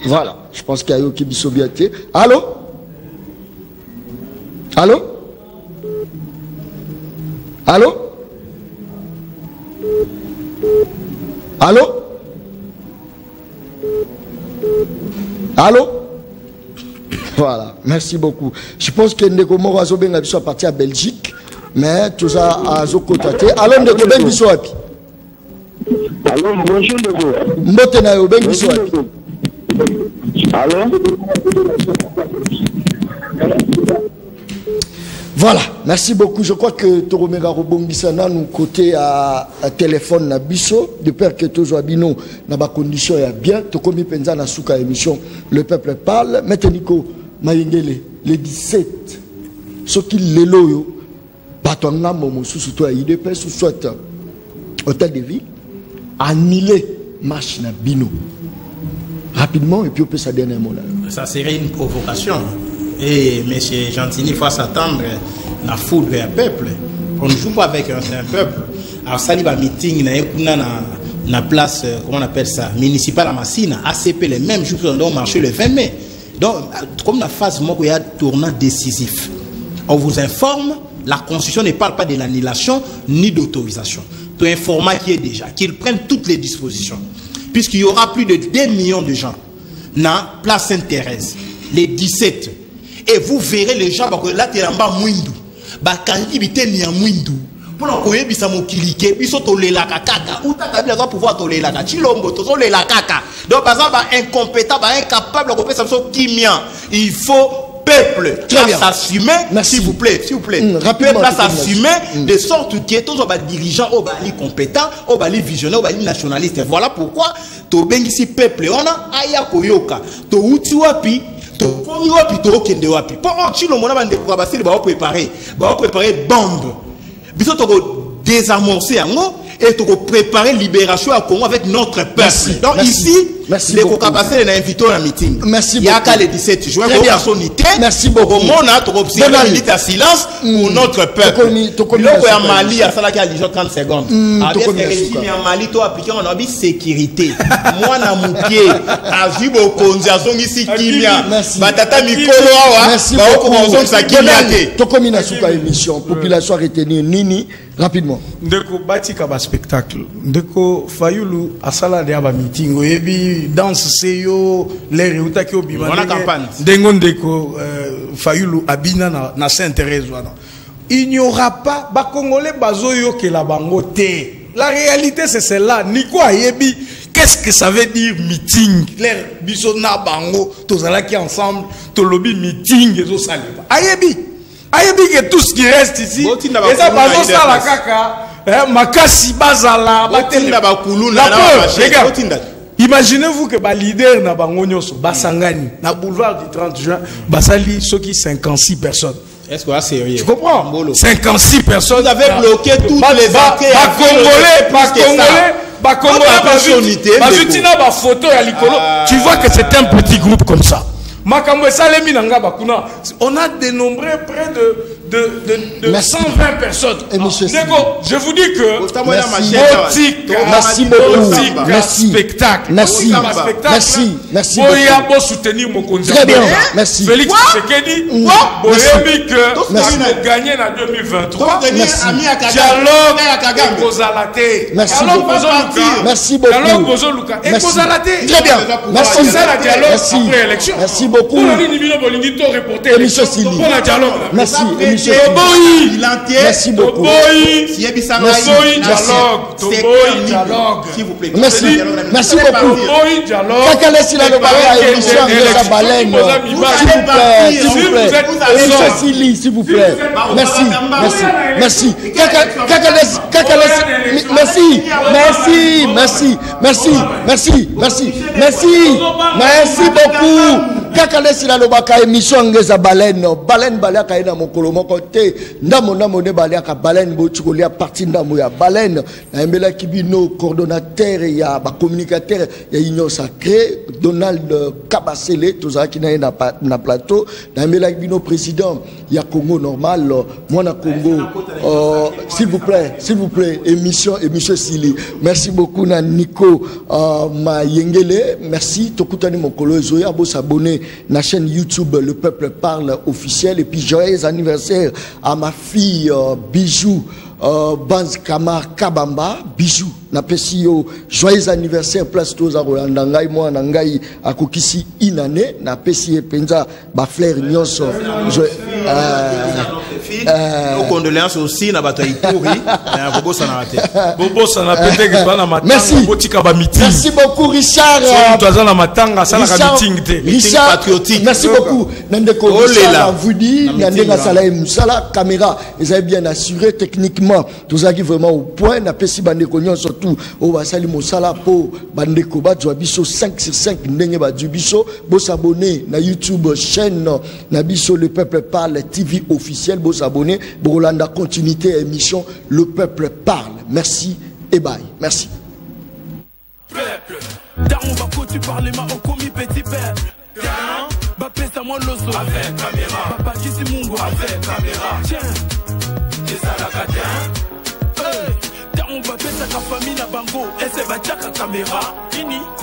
Voilà, je pense qu'il y a eu qui biso biaté. Allô. Voilà, merci beaucoup. Je pense que Ndeko Moro Azobenga biso parti à Belgique, mais tout ça à Zokotate. Allô Ndeko Ben biso wapi? Allô, bonjour Ndeko. Mbote na yo Ben biso wapi? Allô. Voilà, merci beaucoup. Je crois que Toromega Robongisana nous côté à téléphone na biso de peur que tous abino na ba condition ya bien to komi penza na suka émission le peuple parle. Maintenant Nico Mayengele le 17 ce qui lelo yo bato ngamo mosusu to IDPS soit hôtel de ville annuler marche na bino rapidement et puis on peut ça dernier mot là. Ça serait une provocation. Et M. Gentini, il faut s'attendre à la foule vers le peuple. On ne joue pas avec un peuple. Alors, ça, il y a un meeting dans la place, comment on appelle ça, municipale à Massina, ACP, les mêmes jours où on marché le 20 mai. Donc, comme la phase, il y a un tournant décisif. On vous informe, la Constitution ne parle pas de l'annulation ni d'autorisation. Tout un format qui est déjà, qu'ils prennent toutes les dispositions. Puisqu'il y aura plus de 2 millions de gens dans la place Sainte-Thérèse, les 17. Et vous verrez les gens, parce que là, tu es en bas, Mwindu. Quand il y a Mwindu, pour que vous soyez kilike, vous soyez la kaka. Où tu as pouvoir tolérer la kaka. Chilombo, tu la kaka. Donc, par exemple, incompétent, incapable, il faut peuple Très bien. à s'assumer, s'il vous plaît, rapidement, peuple à s'assumer, de sorte que tous les dirigeants, les compétents, les visionnaires, les nationalistes. Voilà pourquoi, to bengisi peuple, on a aya koyoka, to uti wapi, to komi wapi, to okende wapi. Pour chino mona bande pour abasser, ba préparer bombe. Biso to désamorcer yango et to préparer libération à Congo avec notre peuple. Merci. Donc Merci les beaucoup. Kokabasé les invité à un meeting. Merci Il y a beaucoup. qu'à le 17 juin. Merci beaucoup. On a trop observé une minute à silence pour notre peuple. Donc à Mali, à Salaki à 30 secondes. Avec ce régime à Mali, tu as appliqué en habit sécurité. Moi, na mouké, à Zibo Konziazon ici, Kimia. Batata Mikolo, merci beaucoup. Tokomi na suka émission. Population retenue Nini. Rapidement. Ndeko bati kaba spectacle. Ndeko Fayulu asala de aba meeting. Oyebi danse seyo les utaki obima. Voilà campagne. Ndengo ndeko Fayulu abina na Sainte-Thérèse wana. Il n'y aura pas ba Congolais bazoyo ke la bango te. La réalité c'est celle-là. Niko ayebi qu'est-ce que ça veut dire meeting? L'air biso na bango tozalaki ensemble to lobby meeting ezo saleba. Ayebi que tout ce qui reste ici, et ça bazo ça la caca, makasi bazala, imaginez-vous que ba leader na bango nyoso basangani na boulevard du 30 juin basali soki 56 personnes. Est-ce que c'est sérieux? Tu comprends? 56 personnes. Vous avez bloqué toutes les enquêtes. Tu vois que c'est un petit groupe comme ça. On a dénombré près de 120 personnes. Je vous dis que merci beaucoup. Merci. Spectacle. Merci. Merci. Soutenir mon très bien. Merci. Félix Tshisekedi, vous avez gagné en 2023. Dialogue et merci beaucoup. Très bien. Merci. Merci beaucoup. Émission Sili. Merci. Merci beaucoup. Merci. Merci beaucoup. Kaka laisse la émission de baleine. S'il vous plaît. Émission Sili, s'il vous plaît. Merci. Kaka laisse. Merci beaucoup. Kaka laisse la émission de baleine. Baleine balaka ina mokolo moko te. Ndamo ne balaka baleine bo chukolia parti ndamo ya baleine. Na embela kibino coordonnateur ya ba communicateur ya Union Sacrée Donald Kabasele tozaki na plateau. Na embela kibino président ya Congo normal mwana Congo s'il vous plaît émission Sili. Merci beaucoup na Nico Mayengele. Merci tokutani mokolo ezoya bo s'abonner na chaîne YouTube Le Peuple Parle officiel. Et puis joyeux anniversaire à ma fille Bijou Banz Kamar Kabamba. Bijou na pesio joyeux anniversaire place toza Rolanda ngai moi na ngai akokisi inane na pesi penza ba frère nyonso condoléances aussi na bato Ituri na bobo sana raté bobo sana pété que bana matanga botika ba meeting. Merci beaucoup Richard. Toza na matanga sana ka meeting te. Richard patriotique. Merci beaucoup Nandeko Richard vous dit Nandeka Sala Musala caméra ils avaient bien assuré techniquement tozaki vraiment au point na pesi bandeko nyonso tout au basali mosala po bandeko bazwa biso 5 sur 5 ndenge bazwa biso bo s'abonner na YouTube chaîne na biso Le Peuple Parle TV officiel bo s'abonner bo Rolanda continuité émission Le Peuple Parle. Merci et bye. Merci. Peuple, Daron va tu parles ma au commis petit peuple. Bapé ça moi l'osso avec caméra. Papa Kisi Mungo avec caméra. Tiens, c'est ça la catin. Daron va ta famille na bango et c'est va caméra.